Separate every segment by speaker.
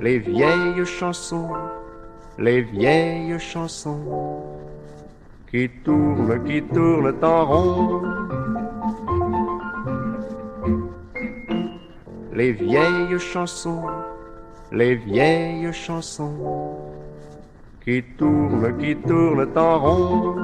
Speaker 1: les vieilles chansons, les vieilles chansons qui tournent en rond. Les vieilles chansons, les vieilles chansons qui tournent en rond.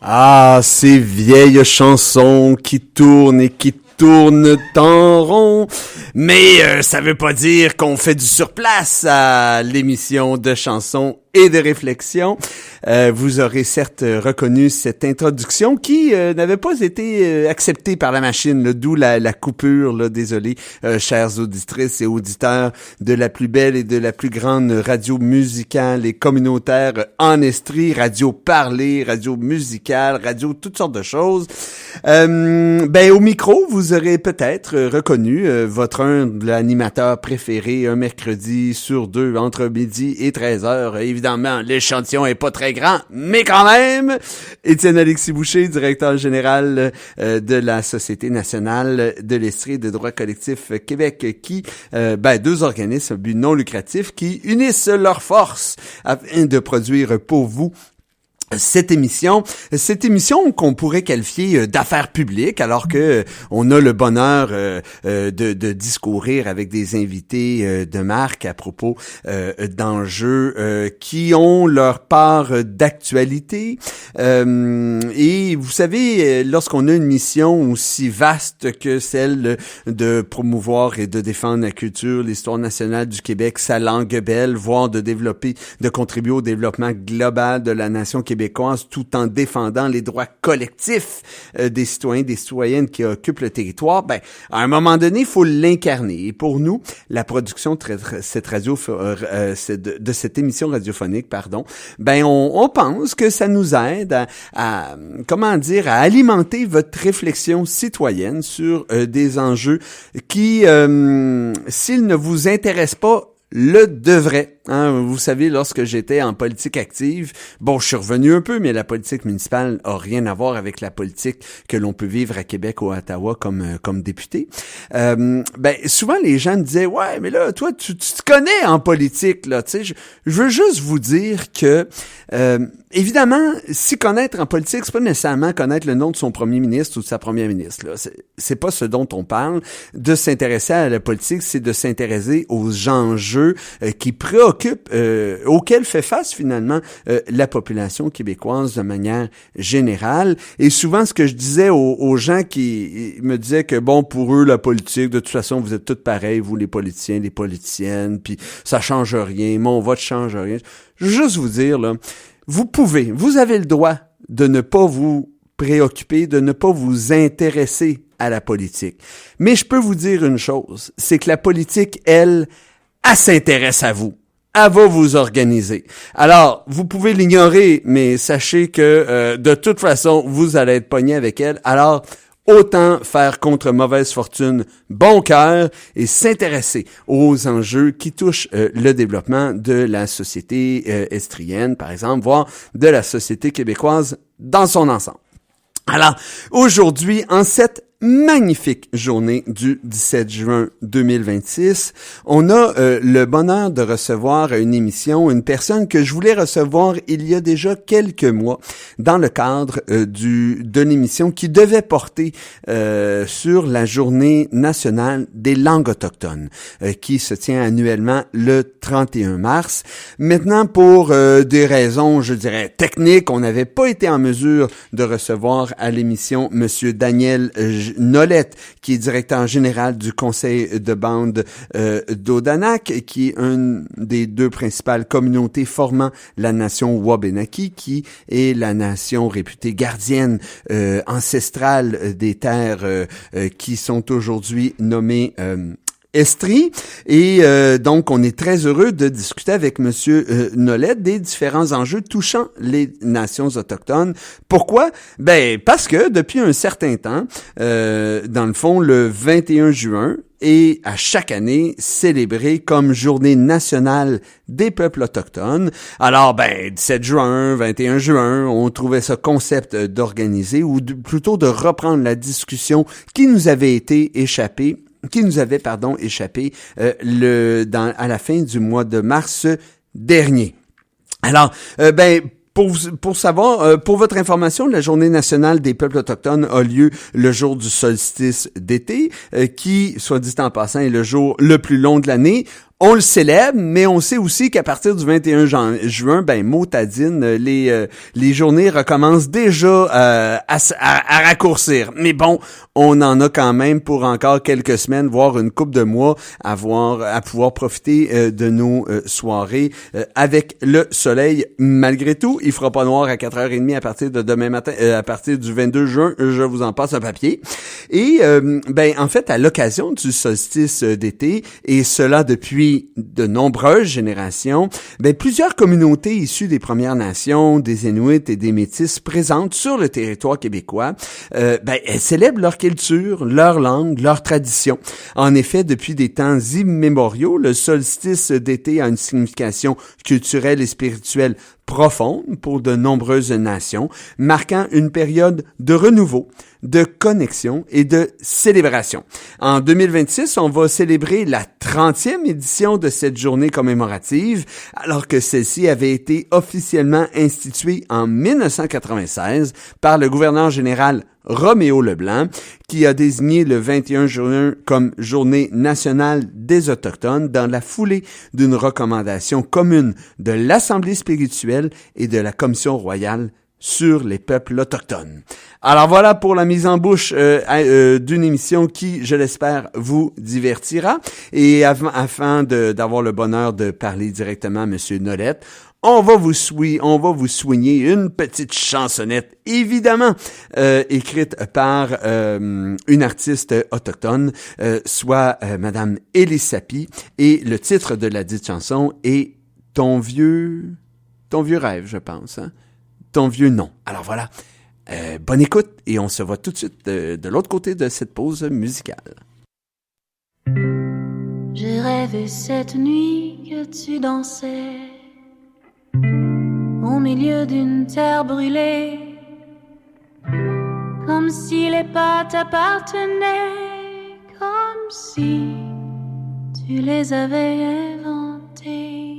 Speaker 2: Ah, ces vieilles chansons qui tournent et qui tournent en rond. Mais ça veut pas dire qu'on fait du surplace à l'émission de chansons et de réflexion. Vous aurez certes reconnu cette introduction qui n'avait pas été acceptée par la machine, là, d'où la coupure, là, désolé, chères auditrices et auditeurs de la plus belle et de la plus grande radio musicale et communautaire en Estrie, radio parlée, radio musicale, radio toutes sortes de choses. Au micro, vous aurez peut-être reconnu votre humble animateur préféré un mercredi sur deux entre midi et 13h. Évidemment, l'échantillon est pas très grand, mais quand même, Étienne-Alexis Boucher, directeur général de la Société nationale de l'Estrie et de droit collectif Québec, qui, deux organismes à but non lucratif qui unissent leurs forces afin de produire pour vous cette émission qu'on pourrait qualifier d'affaires publiques, alors que on a le bonheur de discourir avec des invités de marque à propos d'enjeux qui ont leur part d'actualité. Et vous savez, lorsqu'on a une mission aussi vaste que celle de promouvoir et de défendre la culture, l'histoire nationale du Québec, sa langue belle, voire de contribuer au développement global de la nation québécoise, tout en défendant les droits collectifs des citoyens, des citoyennes qui occupent le territoire, à un moment donné, il faut l'incarner. Et pour nous, la production de cette émission radiophonique, on pense que ça nous aide à alimenter votre réflexion citoyenne sur des enjeux qui, s'ils ne vous intéressent pas, le devrait. Vous savez, lorsque j'étais en politique active, je suis revenu un peu, mais la politique municipale a rien à voir avec la politique que l'on peut vivre à Québec ou à Ottawa comme député. Souvent les gens me disaient, ouais, mais là, toi, tu te connais en politique, là, tu sais. Je veux juste vous dire que, évidemment, si connaître en politique, c'est pas nécessairement connaître le nom de son premier ministre ou de sa première ministre, là. C'est pas ce dont on parle. De s'intéresser à la politique, c'est de s'intéresser aux enjeux qui préoccupent, auxquels fait face finalement la population québécoise de manière générale. Et souvent, ce que je disais aux gens qui me disaient que pour eux, la politique, de toute façon, vous êtes tous pareils, vous les politiciens, les politiciennes, puis ça change rien, mon vote change rien. Je veux juste vous dire, là, vous avez le droit de ne pas vous préoccuper, de ne pas vous intéresser à la politique. Mais je peux vous dire une chose, c'est que la politique, elle s'intéresse à vous. Elle va vous organiser. Alors, vous pouvez l'ignorer, mais sachez que de toute façon, vous allez être pogné avec elle. Alors, autant faire contre mauvaise fortune bon cœur et s'intéresser aux enjeux qui touchent le développement de la société estrienne, par exemple, voire de la société québécoise dans son ensemble. Alors, aujourd'hui, en cette magnifique journée du 17 juin 2026. On a le bonheur de recevoir une personne que je voulais recevoir il y a déjà quelques mois dans le cadre de l'émission qui devait porter sur la journée nationale des langues autochtones qui se tient annuellement le 31 mars. Maintenant, pour des raisons, je dirais, techniques, on n'avait pas été en mesure de recevoir à l'émission Monsieur Daniel Nolette, qui est directeur général du conseil de bande d'Odanak, qui est une des deux principales communautés formant la nation Wabanaki, qui est la nation réputée gardienne ancestrale des terres qui sont aujourd'hui nommées Estrie. Et donc, on est très heureux de discuter avec Monsieur Nolette des différents enjeux touchant les nations autochtones. Pourquoi? Parce que depuis un certain temps, dans le fond, le 21 juin, est à chaque année célébrée comme Journée nationale des peuples autochtones. Alors, 17 juin, 21 juin, on trouvait ce concept d'organiser ou plutôt de reprendre la discussion qui nous avait échappé à la fin du mois de mars dernier. Alors, pour savoir, pour votre information, la Journée nationale des peuples autochtones a lieu le jour du solstice d'été, qui, soit dit en passant, est le jour le plus long de l'année. On le célèbre, mais on sait aussi qu'à partir du 21 juin, mot-tadine, les journées recommencent déjà à raccourcir. Mais bon, on en a quand même pour encore quelques semaines, voire une couple de mois, à pouvoir profiter de nos soirées avec le soleil. Malgré tout, il fera pas noir à 4h30 à partir de demain matin, à partir du 22 juin, je vous en passe un papier. Et en fait, à l'occasion du solstice d'été, et cela depuis de nombreuses générations, plusieurs communautés issues des Premières Nations, des Inuits et des Métis présentes sur le territoire québécois, elles célèbrent leur culture, leur langue, leur tradition. En effet, depuis des temps immémoriaux, le solstice d'été a une signification culturelle et spirituelle profonde pour de nombreuses nations, marquant une période de renouveau, de connexion et de célébration. En 2026, on va célébrer la 30e édition de cette journée commémorative, alors que celle-ci avait été officiellement instituée en 1996 par le gouverneur général Roméo Leblanc, qui a désigné le 21 juin comme Journée nationale des Autochtones dans la foulée d'une recommandation commune de l'Assemblée spirituelle et de la Commission royale sur les peuples autochtones. Alors voilà pour la mise en bouche d'une émission qui, je l'espère, vous divertira. Et afin d'avoir le bonheur de parler directement à M. Nolette, on va vous soigner une petite chansonnette, évidemment, écrite par une artiste autochtone, soit Madame Élie Sapi, et le titre de la dite chanson est Ton vieux rêve, je pense, hein? Ton vieux nom. Alors voilà, bonne écoute et on se voit tout de suite de l'autre côté de cette pause musicale.
Speaker 3: J'ai rêvé cette nuit que tu dansais au milieu d'une terre brûlée, comme si les pas t'appartenaient, comme si tu les avais inventés.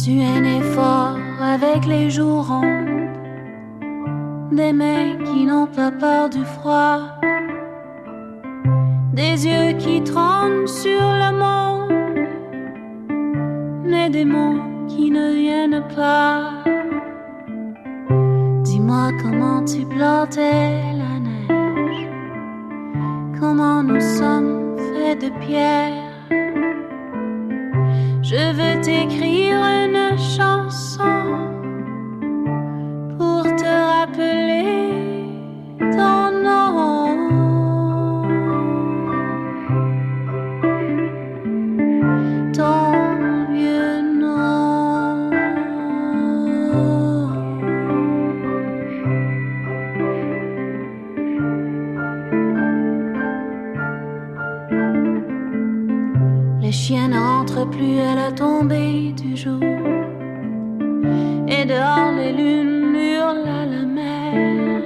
Speaker 3: Tu es né fort avec les joues rondes, des mains qui n'ont pas peur du froid, des yeux qui tremblent sur le monde, mais des mots qui ne viennent pas. Dis-moi comment tu plantais la neige, comment nous sommes faits de pierre. Je veux t'écrire une chanson pour te rappeler ton nom. Ton vieux nom. Les chiens ne rentrent plus à la tombée du jour, et dehors les lunes hurlent à la mer.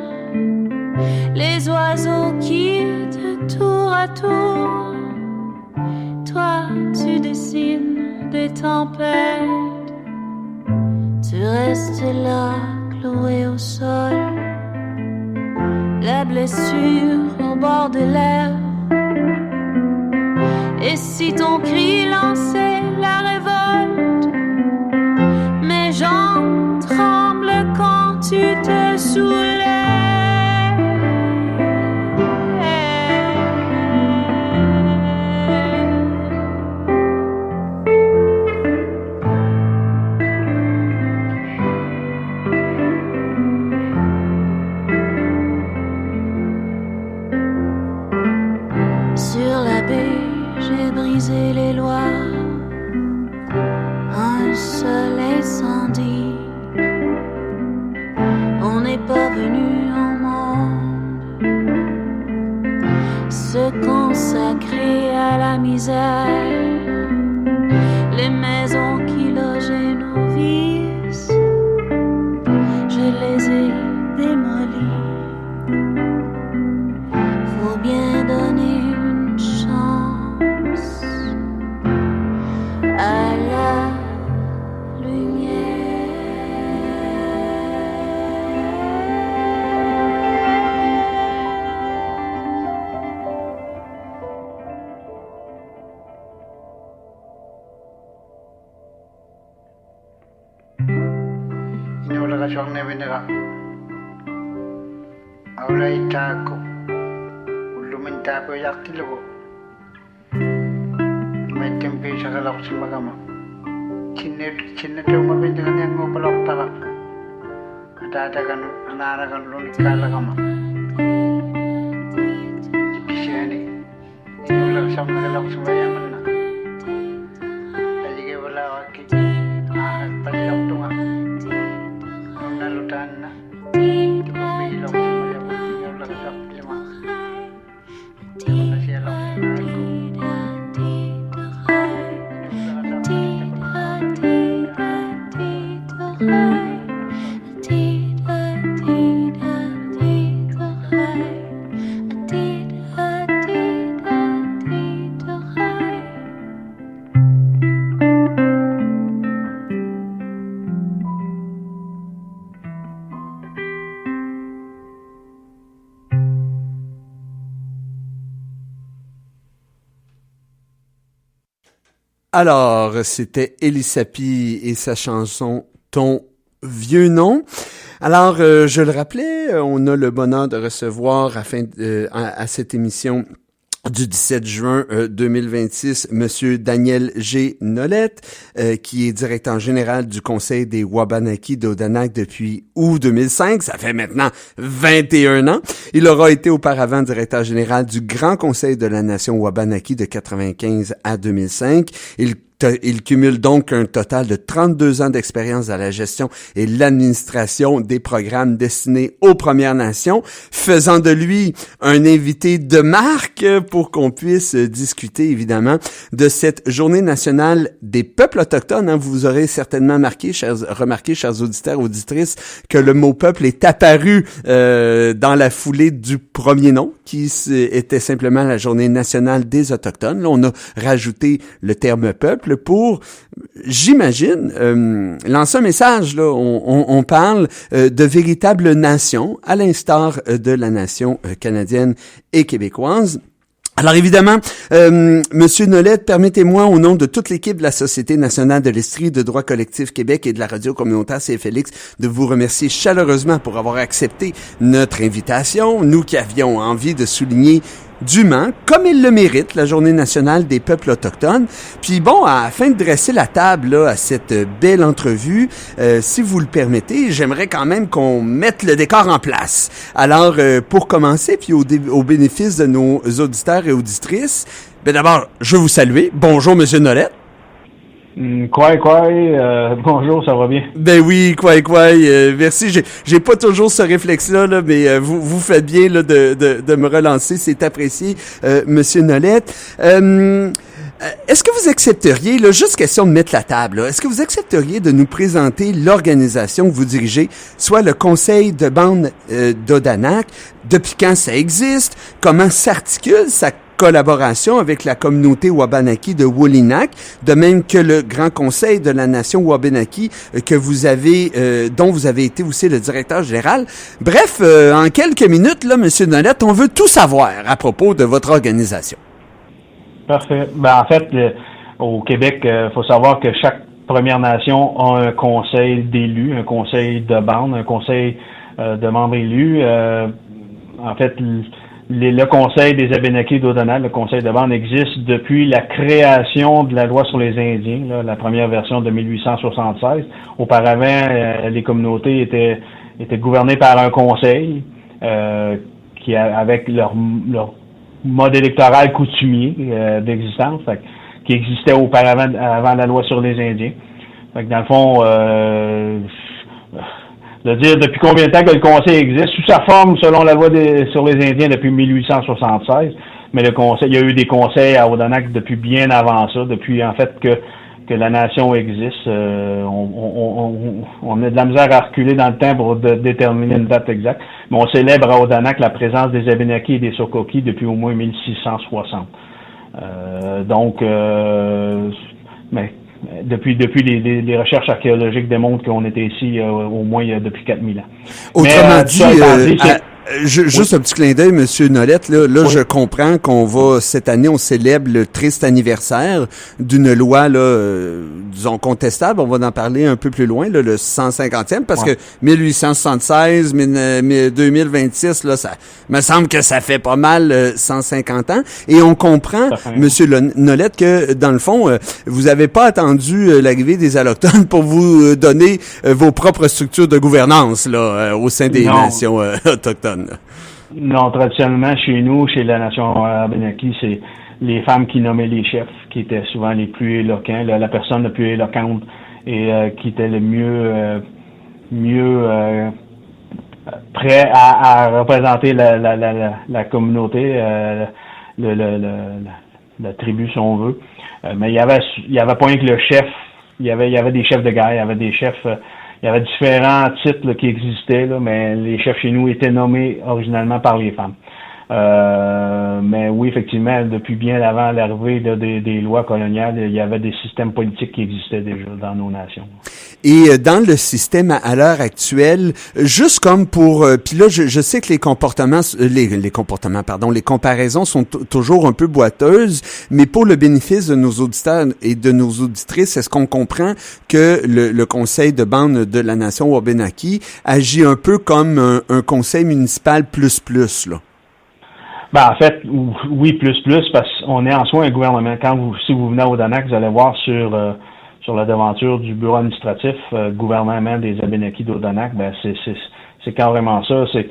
Speaker 3: Les oiseaux quittent tour à tour, toi tu dessines des tempêtes. Tu restes là, cloué au sol, la blessure au bord des lèvres. Et si ton cri lançait la révolte, mes jambes tremblent quand tu te soulèves. soleil sans dire. On n'est pas venu au monde se consacrer à la misère. Les maisons qui logeaient nos vices, je les ai démolies. Faut bien donner une chance à la
Speaker 4: Venera ahora itaco ulumentaco yaktilogo metempe sagalak simagama chinnete umabindigan yang ngopalok tala kadadagan anaragan lunikkalagama bisiani ulak samagalak sumayamanna tajige wala waki palilok tunga nalutan bilong sumayaman ulak sak lima
Speaker 2: Alors, c'était Elisapie et sa chanson « Ton vieux nom ». Alors, je le rappelais, on a le bonheur de recevoir à cette émission du 17 juin 2026, Monsieur Daniel G. Nolette, qui est directeur général du Conseil des Wabanaki d'Odanak depuis août 2005. Ça fait maintenant 21 ans. Il aura été auparavant directeur général du Grand Conseil de la Nation Wabanaki de 95 à 2005. Il cumule donc un total de 32 ans d'expérience dans la gestion et l'administration des programmes destinés aux Premières Nations, faisant de lui un invité de marque pour qu'on puisse discuter, évidemment, de cette Journée nationale des peuples autochtones. Vous aurez certainement remarqué, chers auditeurs, auditrices, que le mot peuple est apparu dans la foulée du premier nom, qui était simplement la Journée nationale des Autochtones. Là, on a rajouté le terme peuple pour, j'imagine, lancer un message. Là, on parle de véritables nations, à l'instar de la nation canadienne et québécoise. Alors évidemment, Monsieur Nolette, permettez-moi au nom de toute l'équipe de la Société nationale de l'Estrie de droit collectif Québec et de la radio communautaire CFLX de vous remercier chaleureusement pour avoir accepté notre invitation. Nous qui avions envie de souligner dûment, comme il le mérite, la Journée nationale des peuples autochtones. Puis bon, afin de dresser la table là, à cette belle entrevue, si vous le permettez, j'aimerais quand même qu'on mette le décor en place. Alors, pour commencer, puis au bénéfice de nos auditeurs et auditrices, d'abord, je veux vous saluer. Bonjour, Monsieur Nolette.
Speaker 5: Bonjour, ça va bien?
Speaker 2: Ben oui, merci. J'ai pas toujours ce réflexe-là, là, mais vous faites bien là, de me relancer, c'est apprécié, Monsieur Nolette. Est-ce que vous accepteriez, là, juste question de mettre la table, là, est-ce que vous accepteriez de nous présenter l'organisation que vous dirigez, soit le Conseil de bande d'Odanak, depuis quand ça existe, comment s'articule sa collaboration avec la communauté Wabanaki de Wolinak, de même que le Grand Conseil de la Nation Wabanaki que vous avez, dont vous avez été aussi le directeur général. Bref, en quelques minutes, là, Monsieur Nolette, on veut tout savoir à propos de votre organisation.
Speaker 5: Parfait. En fait, au Québec, il faut savoir que chaque Première Nation a un conseil d'élus, un conseil de bande, un conseil de membres élus. En fait, le Conseil des Abénaquis d'Odanak, le Conseil de bande, existe depuis la création de la loi sur les Indiens, là, la première version de 1876. Auparavant, les communautés étaient gouvernées par un conseil qui, avec leur mode électoral coutumier d'existence, qui existait auparavant avant la loi sur les Indiens. Fait que dans le fond, de dire depuis combien de temps que le Conseil existe, sous sa forme, selon la loi sur les Indiens, depuis 1876, mais le Conseil, il y a eu des conseils à Odanak depuis bien avant ça, depuis en fait que la nation existe. On a de la misère à reculer dans le temps pour déterminer une date exacte, mais on célèbre à Odanak la présence des Abénaquis et des Sokoki depuis au moins 1660. Mais depuis les recherches archéologiques démontrent qu'on était ici au moins depuis 4000 ans.
Speaker 2: Autrement dit, juste
Speaker 5: oui.
Speaker 2: un petit clin d'œil, Monsieur Nolette, là, oui. Je comprends qu'on va, cette année, on célèbre le triste anniversaire d'une loi, là, disons, contestable. On va en parler un peu plus loin, là, le 150e, parce que 1876, 2026, là, ça me semble que ça fait pas mal 150 ans. Et on comprend, Monsieur Nolette, que, dans le fond, vous avez pas attendu l'arrivée des Allochtones pour vous donner vos propres structures de gouvernance, là, au sein des nations autochtones.
Speaker 5: Non, traditionnellement, chez nous, chez la nation Abénaquis, c'est les femmes qui nommaient les chefs, qui étaient souvent les plus éloquents, la personne la plus éloquente et qui était le mieux prêt à représenter la communauté, la tribu, si on veut. Mais il y avait pas rien que le chef, il y avait des chefs de guerre, il y avait des chefs. Il y avait différents titres là, qui existaient, là, mais les chefs chez nous étaient nommés originalement par les femmes. Mais oui, effectivement, depuis bien avant l'arrivée des lois coloniales, il y avait des systèmes politiques qui existaient déjà dans nos nations.
Speaker 2: Et dans le système à l'heure actuelle, juste comme pour, puis là, je sais que les comparaisons sont toujours un peu boiteuses, mais pour le bénéfice de nos auditeurs et de nos auditrices, est-ce qu'on comprend que le conseil de bande de la nation Wabanaki agit un peu comme un conseil municipal plus là?
Speaker 5: Ben, en fait, oui, plus, parce qu'on est en soi un gouvernement. Si vous venez à Odanak, vous allez voir sur la devanture du bureau administratif gouvernement des Abénaquis d'Odanak, ben c'est carrément ça. C'est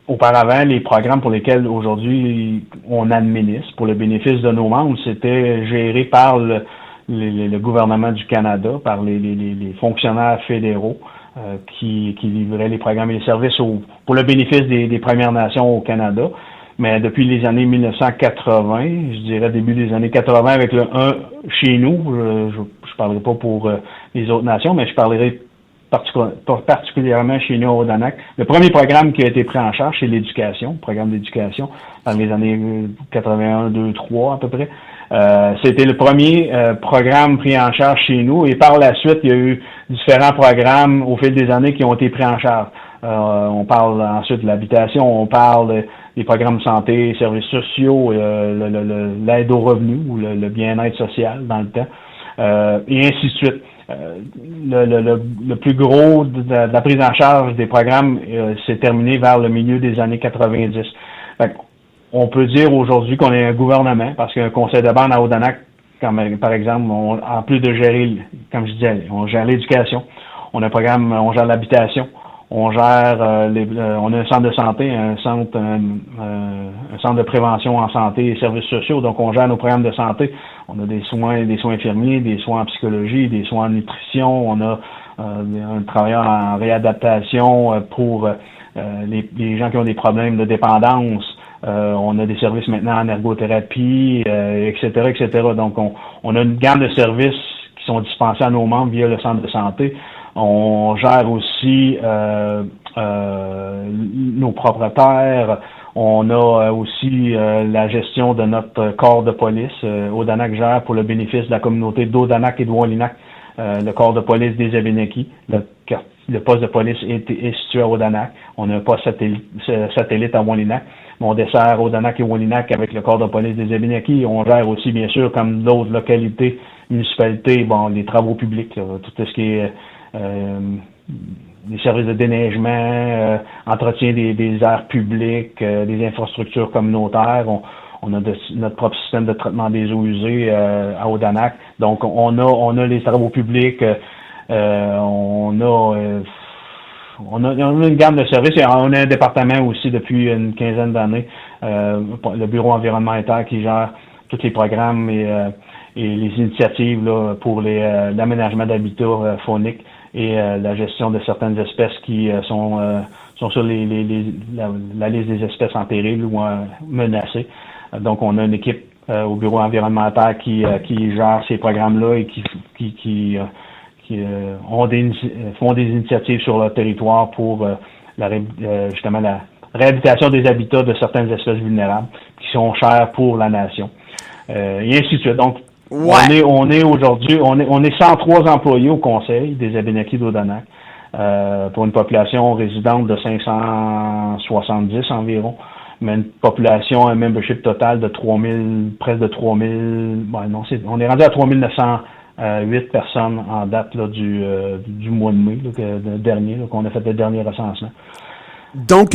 Speaker 5: auparavant, les programmes pour lesquels aujourd'hui on administre pour le bénéfice de nos membres, c'était géré par le gouvernement du Canada, par les fonctionnaires fédéraux qui livraient les programmes et les services pour le bénéfice des Premières Nations au Canada. Mais depuis les années 1980, je dirais début des années 80, avec le 1 chez nous, je parlerai pas pour les autres nations, mais je parlerai particulièrement chez nous à Odanak. Le premier programme qui a été pris en charge, c'est l'éducation, le programme d'éducation, dans les années 81, 2, 3 à peu près. C'était le premier programme pris en charge chez nous, et par la suite, il y a eu différents programmes au fil des années qui ont été pris en charge. On parle ensuite de l'habitation, on parle des programmes de santé, services sociaux, l'aide aux revenus ou le bien-être social dans le temps, et ainsi de suite. Le plus gros de la prise en charge des programmes s'est terminé vers le milieu des années 90. Fait on peut dire aujourd'hui qu'on est un gouvernement, parce qu'un conseil de bande à Odanak, par exemple, en plus de gérer, comme je disais, on gère l'éducation, on a un programme, on gère l'habitation, on gère on a un centre de santé, un centre de prévention en santé et services sociaux, donc on gère nos programmes de santé. On a des soins infirmiers, des soins en psychologie, des soins en nutrition, on a un travailleur en réadaptation pour les gens qui ont des problèmes de dépendance. On a des services maintenant en ergothérapie, etc., etc. Donc on a une gamme de services qui sont dispensés à nos membres via le centre de santé. On gère aussi nos propres terres. On a aussi la gestion de notre corps de police. Odanak gère pour le bénéfice de la communauté d'Odanak et de Wolinak le corps de police des Abénaquis. Le poste de police est situé à Odanak. On n'a un poste satellite à Wolinak. On dessert Odanak et Wolinak avec le corps de police des Abénaquis. On gère aussi, bien sûr, comme d'autres localités, municipalités, les travaux publics, tout ce qui est des services de déneigement, entretien des aires publiques, des infrastructures communautaires. On a notre propre système de traitement des eaux usées à Odanak. Donc, on a les travaux publics, on a une gamme de services. Et on a un département aussi depuis une quinzaine d'années, le bureau environnemental qui gère tous les programmes les initiatives là, pour l'aménagement d'habitats fauniques et la gestion de certaines espèces qui sont sur la liste des espèces en péril ou menacées. Donc, on a une équipe au bureau environnemental qui gère ces programmes-là et qui font des initiatives sur leur territoire pour justement la réhabilitation des habitats de certaines espèces vulnérables qui sont chères pour la nation. Et ainsi de suite. Donc, on est aujourd'hui, on est 103 employés au Conseil des Abénaquis d'Odanak pour une population résidente de 570 environ, mais une population, un membership total de 3000, presque de 3000, on est rendu à 3908 personnes en date là, du mois de mai dernier, qu'on a fait le dernier recensement.
Speaker 2: Donc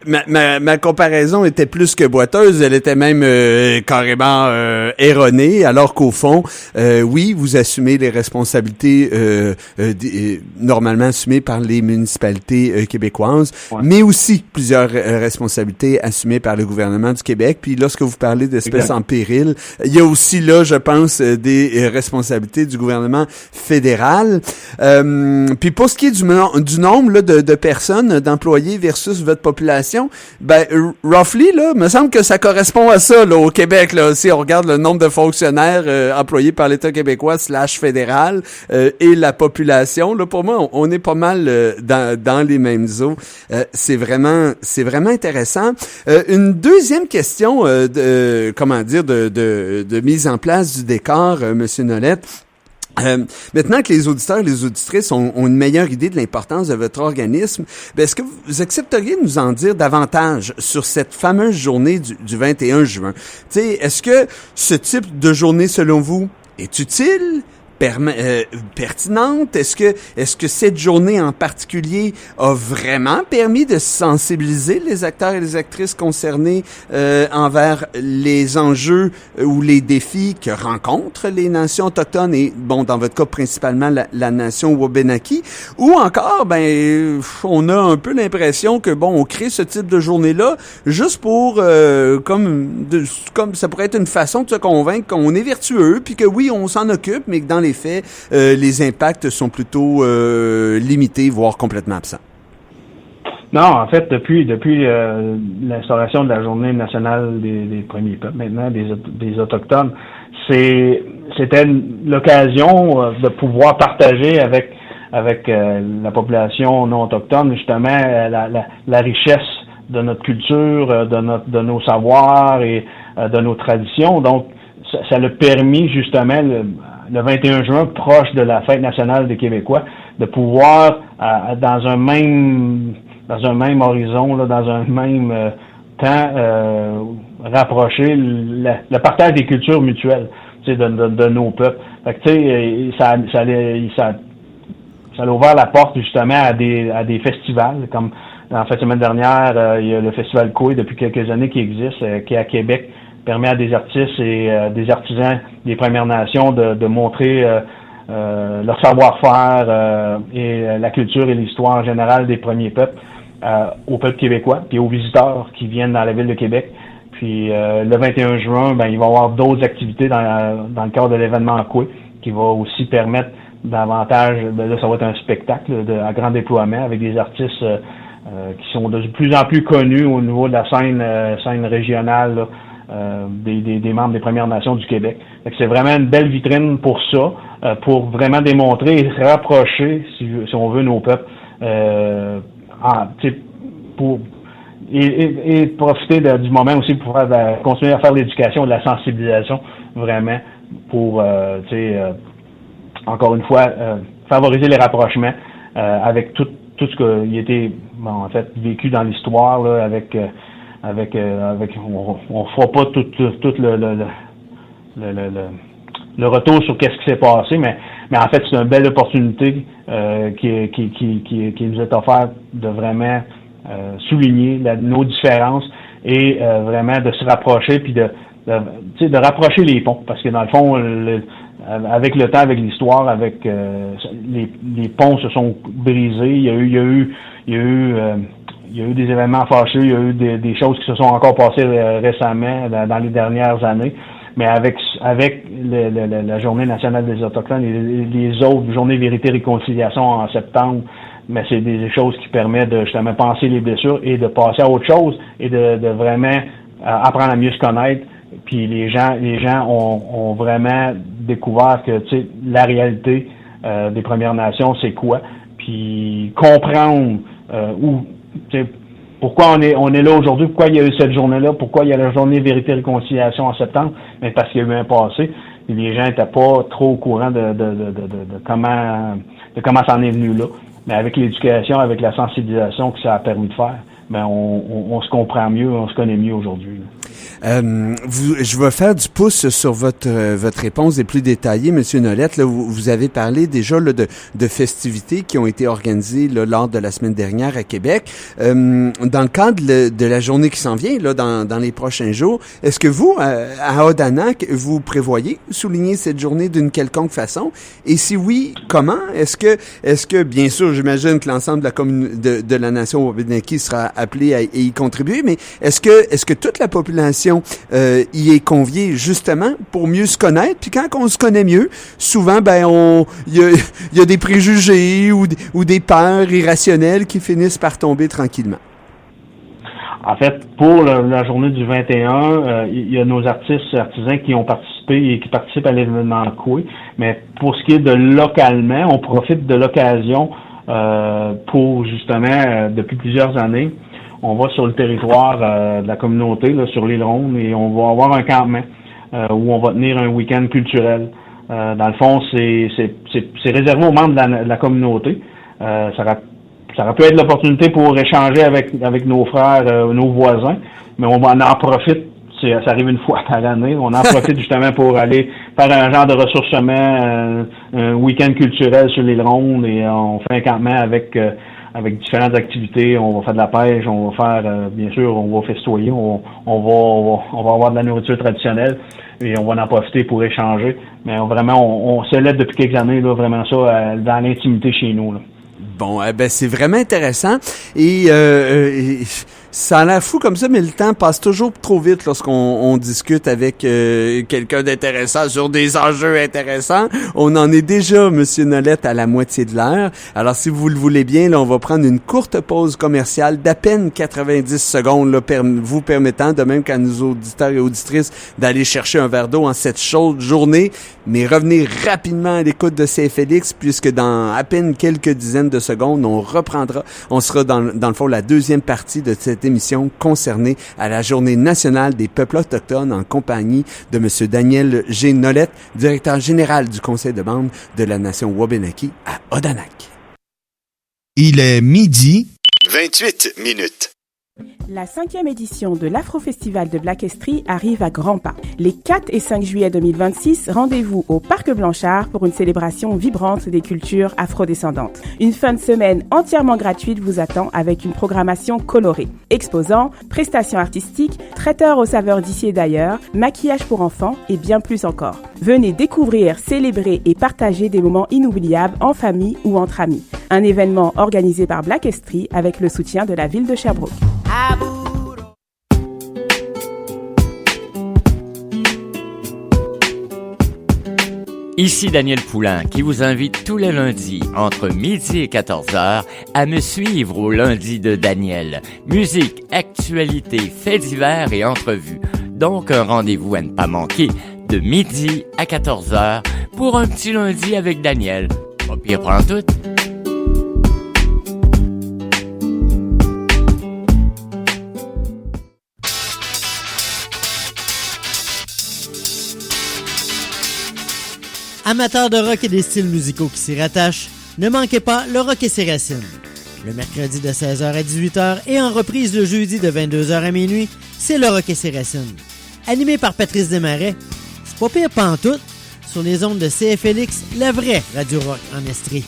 Speaker 2: ma comparaison était plus que boiteuse, elle était même carrément erronée, alors qu'au fond, oui, vous assumez les responsabilités normalement assumées par les municipalités québécoises, mais aussi plusieurs responsabilités assumées par le gouvernement du Québec. Puis lorsque vous parlez d'espèces en péril, il y a aussi là, je pense, des responsabilités du gouvernement fédéral. Puis pour ce qui est du nombre là, de personnes, d'employés versus votre population, ben roughly là, me semble que ça correspond à ça là au Québec là. Si on regarde le nombre de fonctionnaires employés par l'État québécois / fédéral et la population là, pour moi, on est pas mal dans les mêmes eaux. C'est vraiment intéressant. Une deuxième question de mise en place du décor, Monsieur Nolette. Maintenant que les auditeurs et les auditrices ont une meilleure idée de l'importance de votre organisme, est-ce que vous accepteriez de nous en dire davantage sur cette fameuse journée du 21 juin? T'sais, est-ce que ce type de journée, selon vous, est utile? Pertinente? Est-ce que cette journée en particulier a vraiment permis de sensibiliser les acteurs et les actrices concernés envers les enjeux ou les défis que rencontrent les nations autochtones et, bon, dans votre cas, principalement la nation Wabanaki? Ou encore, on a un peu l'impression que, bon, on crée ce type de journée-là juste pour, comme ça pourrait être une façon de se convaincre qu'on est vertueux, puis que oui, on s'en occupe, mais que dans les faits, les impacts sont plutôt limités, voire complètement absents.
Speaker 5: Non, en fait, depuis l'instauration de la Journée nationale des premiers peuples, maintenant des Autochtones, c'était l'occasion de pouvoir partager avec la population non autochtone, justement, la richesse de notre culture, de nos savoirs et de nos traditions. Donc, ça l'a permis, justement, le 21 juin, proche de la fête nationale des Québécois, de pouvoir, dans un même horizon, là, dans un même temps, rapprocher le partage des cultures mutuelles, de nos peuples. Fait que, ça a ouvert la porte, justement, à des festivals, comme en fait, la semaine dernière, il y a le Festival Coué, depuis quelques années, qui existe, qui est à Québec, permet à des artistes et des artisans des Premières Nations de montrer leur savoir-faire et la culture et l'histoire en général des premiers peuples au peuple québécois, puis aux visiteurs qui viennent dans la ville de Québec. Puis le 21 juin, il va y avoir d'autres activités dans le cadre de l'événement en Coué qui va aussi permettre davantage, là ça va être un spectacle à grand déploiement avec des artistes qui sont de plus en plus connus au niveau de la scène régionale là, des membres des Premières Nations du Québec. C'est vraiment une belle vitrine pour ça, pour vraiment démontrer et rapprocher, si on veut, nos peuples, et profiter du moment aussi pour continuer à faire l'éducation, de la sensibilisation, vraiment, pour, encore une fois, favoriser les rapprochements avec tout ce qui a été, en fait, vécu dans l'histoire, là, on fera pas tout le retour sur qu'est-ce qui s'est passé, mais en fait c'est une belle opportunité qui nous est offerte de vraiment souligner nos différences et vraiment de se rapprocher puis de rapprocher les ponts, parce que dans le fond avec le temps, avec l'histoire, avec les ponts se sont brisés, il y a eu des événements fâcheux, il y a eu des choses qui se sont encore passées récemment dans les dernières années. Mais avec la Journée nationale des Autochtones et les autres journées Vérité-Réconciliation en septembre, mais c'est des choses qui permettent de justement penser les blessures et de passer à autre chose et de vraiment apprendre à mieux se connaître. Puis les gens ont vraiment découvert que la réalité des Premières Nations, c'est quoi. Puis comprendre pourquoi on est là aujourd'hui, pourquoi il y a eu cette journée-là, pourquoi il y a la journée Vérité-Réconciliation en septembre, mais parce qu'il y a eu un passé. Et les gens n'étaient pas trop au courant de comment ça en est venu là. Mais avec l'éducation, avec la sensibilisation que ça a permis de faire, on se comprend mieux, on se connaît mieux aujourd'hui.
Speaker 2: Je vais faire du pouce sur votre réponse des plus détaillées, Monsieur Nolette. Là, vous avez parlé déjà là, de festivités qui ont été organisées là, lors de la semaine dernière à Québec. Dans le cadre de la journée qui s'en vient, là, dans les prochains jours, est-ce que vous, à Odanak, vous prévoyez souligner cette journée d'une quelconque façon? Et si oui, comment? Est-ce que bien sûr, j'imagine que l'ensemble de la nation Wabanaki sera appelé à y contribuer, mais est-ce que toute la population y est conviée justement pour mieux se connaître? Puis quand on se connaît mieux, souvent il y a des préjugés ou des peurs irrationnelles qui finissent par tomber tranquillement.
Speaker 5: En fait, pour la journée du 21, il y a nos artisans qui ont participé et qui participent à l'événement Coué. Mais pour ce qui est de localement, on profite de l'occasion pour justement, depuis plusieurs années, on va sur le territoire de la communauté, là, sur l'île Ronde, et on va avoir un campement où on va tenir un week-end culturel. Dans le fond, c'est réservé aux membres de la communauté. Ça aurait pu être l'opportunité pour échanger avec nos frères, nos voisins, mais on en profite. Ça arrive une fois par année. On en profite justement pour aller faire un genre de ressourcement, un week-end culturel sur l'île Ronde, et on fait un campement avec différentes activités. On va faire de la pêche, on va faire, bien sûr, on va festoyer, on va avoir de la nourriture traditionnelle et on va en profiter pour échanger. Mais on célèbre depuis quelques années là, vraiment ça dans l'intimité chez nous. Là.
Speaker 2: Bon, c'est vraiment intéressant et ça a l'air fou comme ça, mais le temps passe toujours trop vite lorsqu'on discute avec quelqu'un d'intéressant sur des enjeux intéressants. On en est déjà, Monsieur Nolette, à la moitié de l'heure. Alors, si vous le voulez bien, là, on va prendre une courte pause commerciale d'à peine 90 secondes, là, vous permettant, de même qu'à nos auditeurs et auditrices, d'aller chercher un verre d'eau en cette chaude journée, mais revenir rapidement à l'écoute de CFLX, puisque dans à peine quelques dizaines de secondes, on sera dans le fond la deuxième partie de cette émission concernée à la Journée nationale des peuples autochtones en compagnie de M. Daniel G. Nolette, directeur général du Conseil de bande de la nation Wabanaki à Odanak.
Speaker 6: Il est midi 28 minutes.
Speaker 7: La 5e édition de l'Afro-Festival de Black Estrie arrive à grands pas. Les 4 et 5 juillet 2026, rendez-vous au Parc Blanchard pour une célébration vibrante des cultures afrodescendantes. Une fin de semaine entièrement gratuite vous attend avec une programmation colorée. Exposants, prestations artistiques, traiteurs aux saveurs d'ici et d'ailleurs, maquillage pour enfants et bien plus encore. Venez découvrir, célébrer et partager des moments inoubliables en famille ou entre amis. Un événement organisé par Black Estrie avec le soutien de la ville de Sherbrooke.
Speaker 8: Ici Daniel Poulain qui vous invite tous les lundis entre midi et 14h à me suivre au lundi de Daniel. Musique, actualité, faits divers et entrevues. Donc un rendez-vous à ne pas manquer de midi à 14h pour un petit lundi avec Daniel. Pas pire prend tout.
Speaker 9: Amateurs de rock et des styles musicaux qui s'y rattachent, ne manquez pas le Rock et ses racines. Le mercredi de 16h à 18h et en reprise le jeudi de 22h à minuit, c'est le Rock et ses racines. Animé par Patrice Desmarais, c'est pas pire pantoute, sur les ondes de CFLX, la vraie radio rock en Estrie.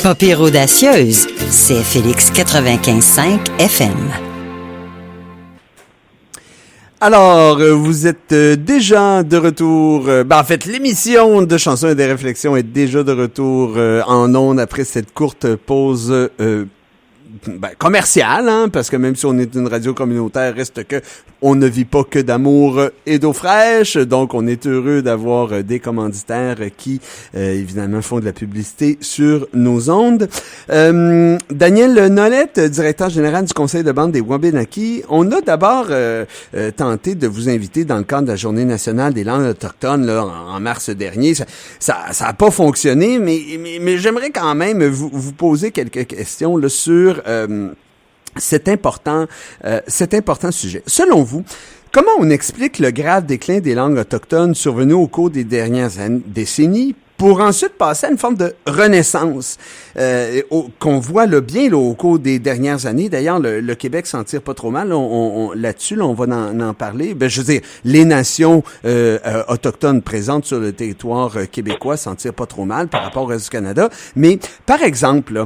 Speaker 10: Pas pire audacieuse, CFLX 95.5 FM.
Speaker 2: Alors, vous êtes déjà de retour. En fait, l'émission de Chansons et des réflexions est déjà de retour en ondes après cette courte pause commerciale, hein, parce que même si on est une radio communautaire, reste que on ne vit pas que d'amour et d'eau fraîche, donc on est heureux d'avoir des commanditaires qui, évidemment, font de la publicité sur nos ondes. Daniel Nolette, directeur général du Conseil de bande des Wabanaki, on a d'abord tenté de vous inviter dans le cadre de la Journée nationale des langues autochtones là, en mars dernier. Ça a pas fonctionné, mais j'aimerais quand même vous poser quelques questions là, sur cet important sujet. Selon vous, comment on explique le grave déclin des langues autochtones survenu au cours des dernières décennies pour ensuite passer à une forme de renaissance qu'on voit là, bien là, au cours des dernières années. D'ailleurs, le Québec s'en tire pas trop mal. Là-dessus, là, on va en parler. Je veux dire, les nations autochtones présentes sur le territoire québécois s'en tirent pas trop mal par rapport au reste du Canada. Mais, par exemple, là,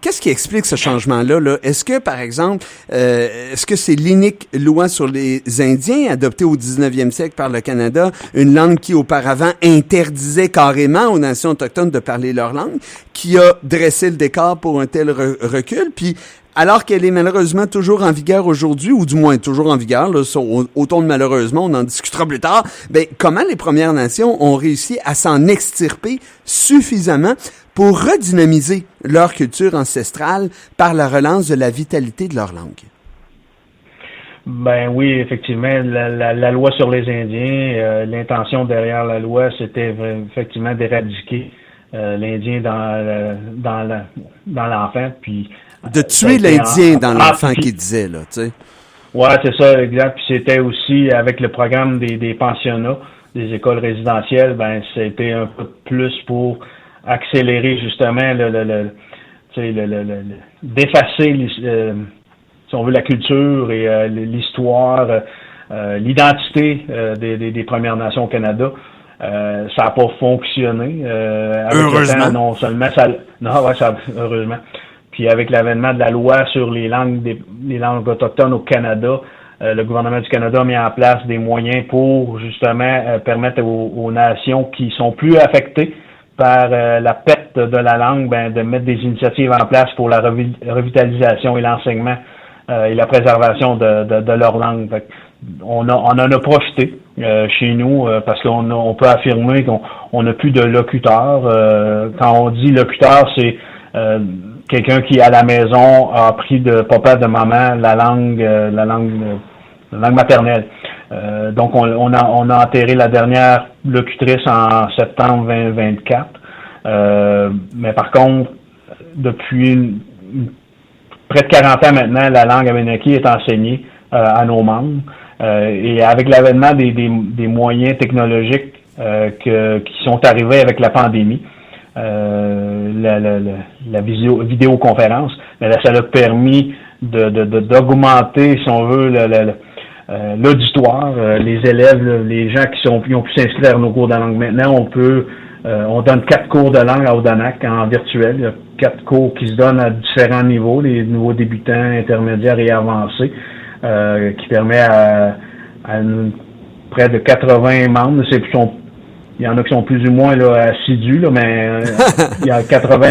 Speaker 2: qu'est-ce qui explique ce changement-là? Là? Est-ce que, par exemple, est-ce que c'est l'unique loi sur les Indiens adoptée au 19e siècle par le Canada, une langue qui auparavant interdisait carrément aux nations autochtones de parler leur langue, qui a dressé le décor pour un tel recul, puis alors qu'elle est malheureusement toujours en vigueur aujourd'hui, ou du moins toujours en vigueur, là, autant de malheureusement, on en discutera plus tard, comment les Premières Nations ont réussi à s'en extirper suffisamment pour redynamiser leur culture ancestrale par la relance de la vitalité de leur langue?
Speaker 5: Ben oui, effectivement, la loi sur les Indiens, l'intention derrière la loi, c'était effectivement d'éradiquer l'Indien dans l'enfant, puis
Speaker 2: de tuer l'Indien dans l'enfant qui disait là, tu sais.
Speaker 5: Ouais, c'est ça, exact. Puis c'était aussi avec le programme des pensionnats, des écoles résidentielles, c'était un peu plus pour accélérer justement d'effacer si on veut, la culture et l'histoire, l'identité des Premières Nations au Canada. Ça n'a pas fonctionné.
Speaker 2: Heureusement.
Speaker 5: Non seulement heureusement. Puis avec l'avènement de la loi sur les langues autochtones au Canada, le gouvernement du Canada a mis en place des moyens pour justement permettre aux nations qui sont plus affectées par la perte de la langue, de mettre des initiatives en place pour la revitalisation et l'enseignement et la préservation de leur langue. Fait on en a profité chez nous parce qu'on peut affirmer qu'on n'a plus de locuteurs. Quand on dit locuteur, c'est quelqu'un qui à la maison a appris de papa, de maman la langue maternelle. Donc on a enterré la dernière locutrice en septembre 2024. Mais par contre, depuis près de 40 ans maintenant, la langue abénaquie est enseignée à nos membres. Et avec l'avènement des moyens technologiques qui sont arrivés avec la pandémie, la vidéoconférence, ça a permis d'augmenter, si on veut, l'auditoire, les élèves, les gens qui ont pu s'inscrire à nos cours de langue. Maintenant, on donne 4 cours de langue à Odanak en virtuel. Il y a 4 cours qui se donnent à différents niveaux, les niveaux débutants, intermédiaires et avancés, qui permet à près de 80 membres. Il y en a qui sont plus ou moins là, assidus, là, mais il y a 80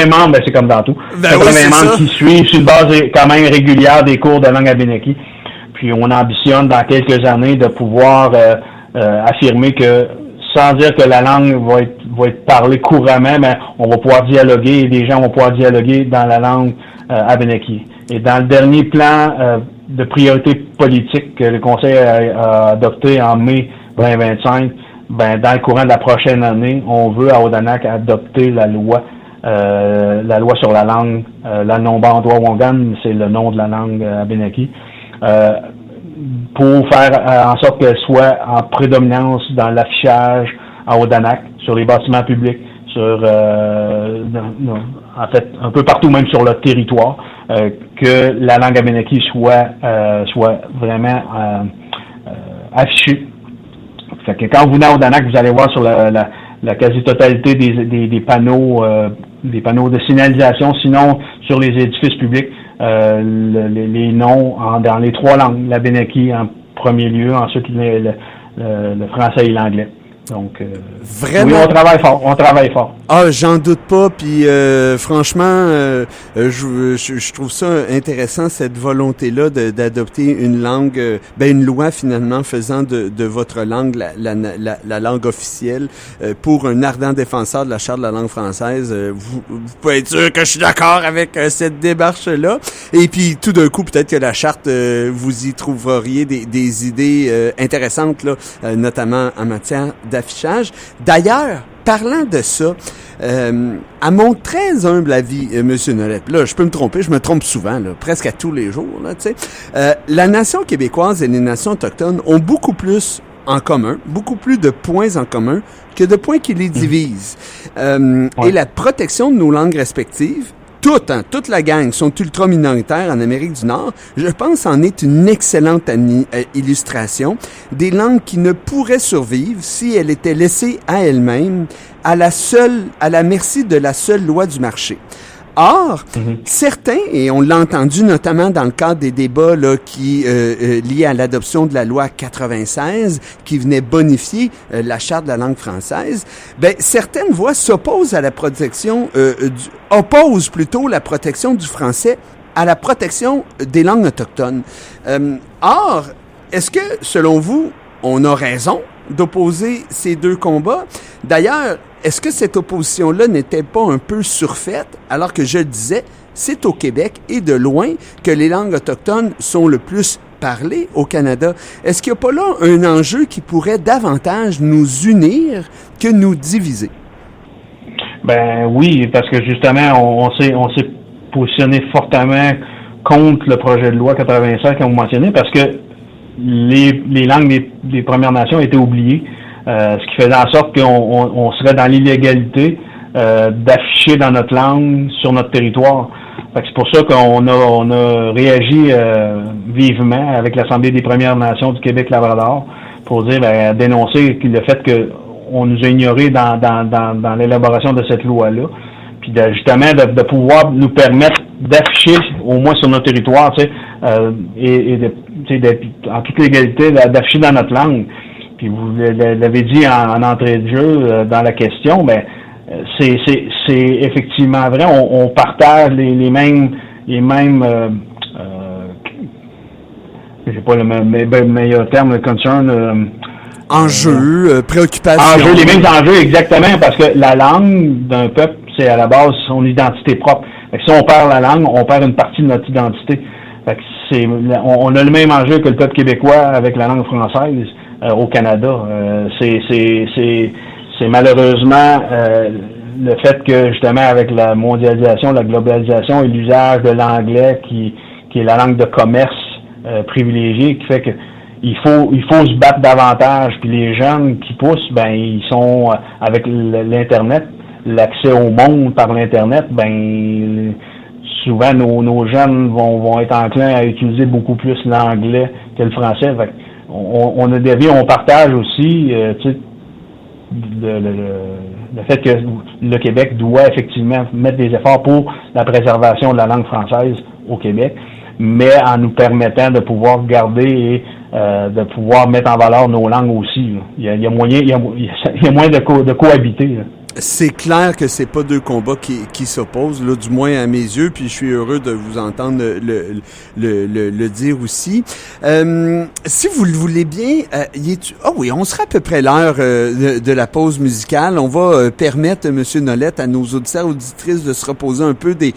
Speaker 5: membres, c'est comme dans tout. 80 membres qui suivent sur une base quand même régulière des cours de langue abénaquie. Puis on ambitionne dans quelques années de pouvoir affirmer que, sans dire que la langue va être parlée couramment, mais on va pouvoir dialoguer et les gens vont pouvoir dialoguer dans la langue abénaquie. Et dans le dernier plan de priorité politique que le Conseil a adopté en mai 2025, dans le courant de la prochaine année, on veut à Odanak adopter la loi sur la langue, la Nomba-Ondwa-Wangan, c'est le nom de la langue abénaquie, pour faire en sorte qu'elle soit en prédominance dans l'affichage à Odanak, sur les bâtiments publics, en fait, un peu partout, même sur le territoire, que la langue abénaquie soit vraiment affichée. Fait que quand vous venez à Odanak, vous allez voir sur la quasi-totalité des panneaux de signalisation, sinon sur les édifices publics, les noms dans les 3 langues, l'Abénaki en premier lieu, ensuite le français et l'anglais. Donc,
Speaker 2: vraiment,
Speaker 5: oui, on travaille fort.
Speaker 2: Ah, j'en doute pas. Puis franchement, je trouve ça intéressant, cette volonté-là d'adopter une langue, une loi finalement faisant de votre langue la langue officielle. Pour un ardent défenseur de la Charte de la langue française, vous pouvez être sûr que je suis d'accord avec cette démarche-là. Et puis tout d'un coup, peut-être que la Charte, vous y trouveriez des idées intéressantes, là, notamment en matière d'affichage. D'ailleurs, parlant de ça, à mon très humble avis, Monsieur Nolette, là, je peux me tromper, je me trompe souvent, là, presque à tous les jours, là, tu sais. La nation québécoise et les nations autochtones ont beaucoup plus en commun, beaucoup plus de points en commun que de points qui les divisent. Et la protection de nos langues respectives, toute la gang sont ultra minoritaires en Amérique du Nord, je pense en est une excellente illustration des langues qui ne pourraient survivre si elles étaient laissées à elles-mêmes, à la merci de la seule loi du marché. Or, certains, et on l'a entendu notamment dans le cadre des débats là, liés à l'adoption de la loi 96, qui venait bonifier la Charte de la langue française, certaines voix s'opposent à la protection, opposent plutôt la protection du français à la protection des langues autochtones. Or, est-ce que, selon vous, on a raison d'opposer ces deux combats? D'ailleurs, est-ce que cette opposition-là n'était pas un peu surfaite, alors que je le disais, c'est au Québec et de loin que les langues autochtones sont le plus parlées au Canada? Est-ce qu'il n'y a pas là un enjeu qui pourrait davantage nous unir que nous diviser?
Speaker 5: Ben oui, parce que justement, on s'est positionné fortement contre le projet de loi 85 qu'on mentionnait, parce que les langues des Premières Nations étaient oubliées. Ce qui faisait en sorte qu'on serait dans l'illégalité d'afficher dans notre langue sur notre territoire. Fait que c'est pour ça qu'on a réagi vivement avec l'Assemblée des Premières Nations du Québec-Labrador pour dire dénoncer le fait qu'on nous a ignorés dans l'élaboration de cette loi-là. Puis justement de pouvoir nous permettre d'afficher au moins sur notre territoire, tu sais, en toute légalité, d'afficher dans notre langue. Puis vous l'avez dit en entrée de jeu dans la question, c'est effectivement vrai. On partage les mêmes j'ai pas le meilleur terme, concern.
Speaker 2: Enjeux, préoccupations.
Speaker 5: Enjeux, les mêmes enjeux, exactement, parce que la langue d'un peuple, c'est à la base son identité propre. Fait que si on perd la langue, on perd une partie de notre identité. Fait que on a le même enjeu que le peuple québécois avec la langue française. Au Canada. C'est malheureusement le fait que, justement, avec la mondialisation, la globalisation et l'usage de l'anglais qui est la langue de commerce privilégiée, qui fait que il faut se battre davantage. Puis les jeunes qui poussent, ils sont avec l'Internet, l'accès au monde par l'Internet, souvent nos jeunes vont être enclins à utiliser beaucoup plus l'anglais que le français. Fait on a des vies, on partage aussi le fait que le Québec doit effectivement mettre des efforts pour la préservation de la langue française au Québec, mais en nous permettant de pouvoir garder et de pouvoir mettre en valeur nos langues aussi. Là. Il y a moyen de cohabiter. Là.
Speaker 2: C'est clair que c'est pas deux combats qui s'opposent, là, du moins à mes yeux, puis je suis heureux de vous entendre le dire aussi. Si vous le voulez bien, oui, on sera à peu près l'heure de la pause musicale. On va permettre, Monsieur Nolette, à nos auditeurs et auditrices de se reposer un peu des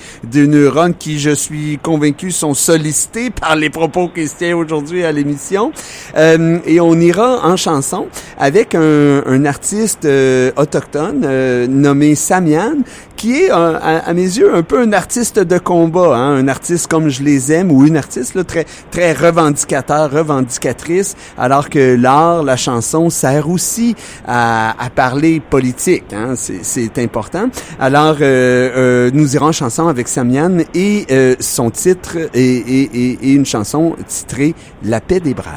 Speaker 2: neurones qui, je suis convaincu, sont sollicités par les propos qui se tiennent aujourd'hui à l'émission. Et on ira en chanson avec un artiste autochtone nommé Samian, qui est, à mes yeux, un peu un artiste de combat, hein, un artiste comme je les aime, ou une artiste là, très très revendicatrice, alors que l'art, la chanson, sert aussi à parler politique, hein, c'est important. Alors, nous irons en chanson avec Samian et son titre et une chanson titrée « La paix des braves ».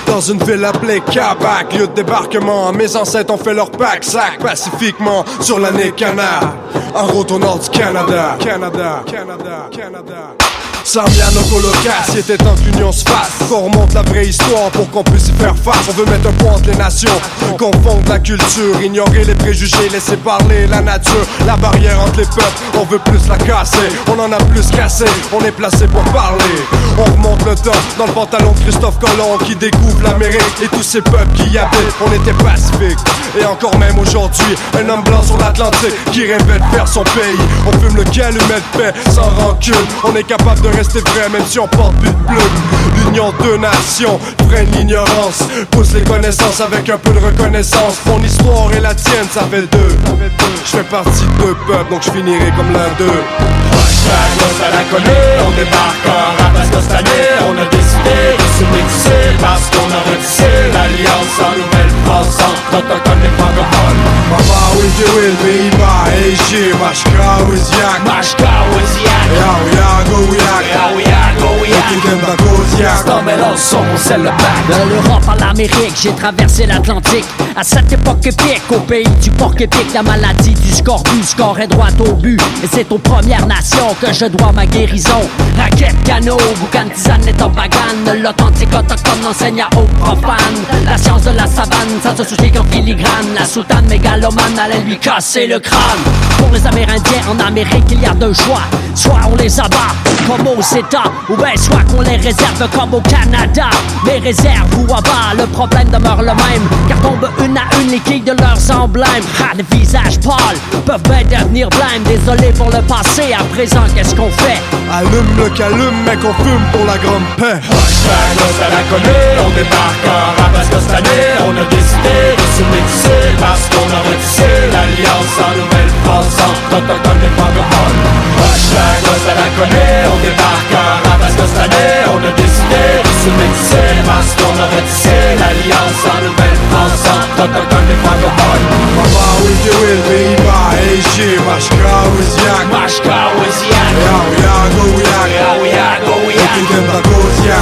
Speaker 11: Dans une ville appelée Québec, lieu de débarquement, mes ancêtres ont fait leur pack-sac pacifiquement sur l'année Canard. En route au nord du Canada. Samiano Colocasse, il était temps que l'union se fasse. Qu'on remonte la vraie histoire pour qu'on puisse y faire face. On veut mettre un point entre les nations, confondre la culture, ignorer les préjugés, laisser parler la nature. La barrière entre les peuples, on veut plus la casser. On en a plus cassé, on est placé pour parler. On remonte le temps dans le pantalon de Christophe Colomb qui découvre l'Amérique et tous ces peuples qui y habitent. On était pacifiques et encore même aujourd'hui, un homme blanc sur l'Atlantique qui rêvait de faire son pays. On fume le calumet de paix sans rancune. On est capable de rester vrai même si on porte plus de plume. L'union de nations freine l'ignorance, pousse les connaissances avec un peu de reconnaissance. Mon histoire et la tienne, ça fait deux. Je fais partie de deux peuples, donc je finirai comme l'un d'eux.
Speaker 12: À la connaît, on débarque en rap parce que cette année on a décidé de se mixer parce qu'on a retissé l'alliance en Nouvelle-France entre autochtones et francophones.
Speaker 11: Mama will be by Asia, Mashka with Yak,
Speaker 13: De l'Europe à l'Amérique, j'ai traversé l'Atlantique. À cette époque épique, au pays du porc épique, la maladie du scorbut scorait droit au but. Et c'est aux Premières Nations que je dois ma guérison. Raquette, canot, boucan, tisane et tobagane. L'authentique autochtone enseigne aux profanes. La science de la savane, ça se soucie qu'en filigrane. La soutane mégalomane allait lui casser le crâne. Pour les Amérindiens en Amérique, il y a deux choix. Soit on les abat, comme au CETA, ou bien soit qu'on les réserve comme au Canada. Les réserves ou abat, le problème demeure le même. Car tombent une à une les quilles de leurs emblèmes. Ah, les visages pâles peuvent bien devenir blêmes. Désolé pour le passé, à présent qu'est-ce qu'on fait?
Speaker 11: Allume le calume, mec, on fume pour la grande paix.
Speaker 12: À la connaît, on débarque en rap parce que cette année on a décidé de se mixer parce qu'on a retissé l'alliance en Nouvelle-France entre autochtones et francophones. À la connaît, on débarque en rap parce que cette année on a décidé de se mixer parce qu'on a retissé l'alliance en Nouvelle-France entre autochtones et francophones.
Speaker 11: Mama will be by Asia, Mashka with Yak,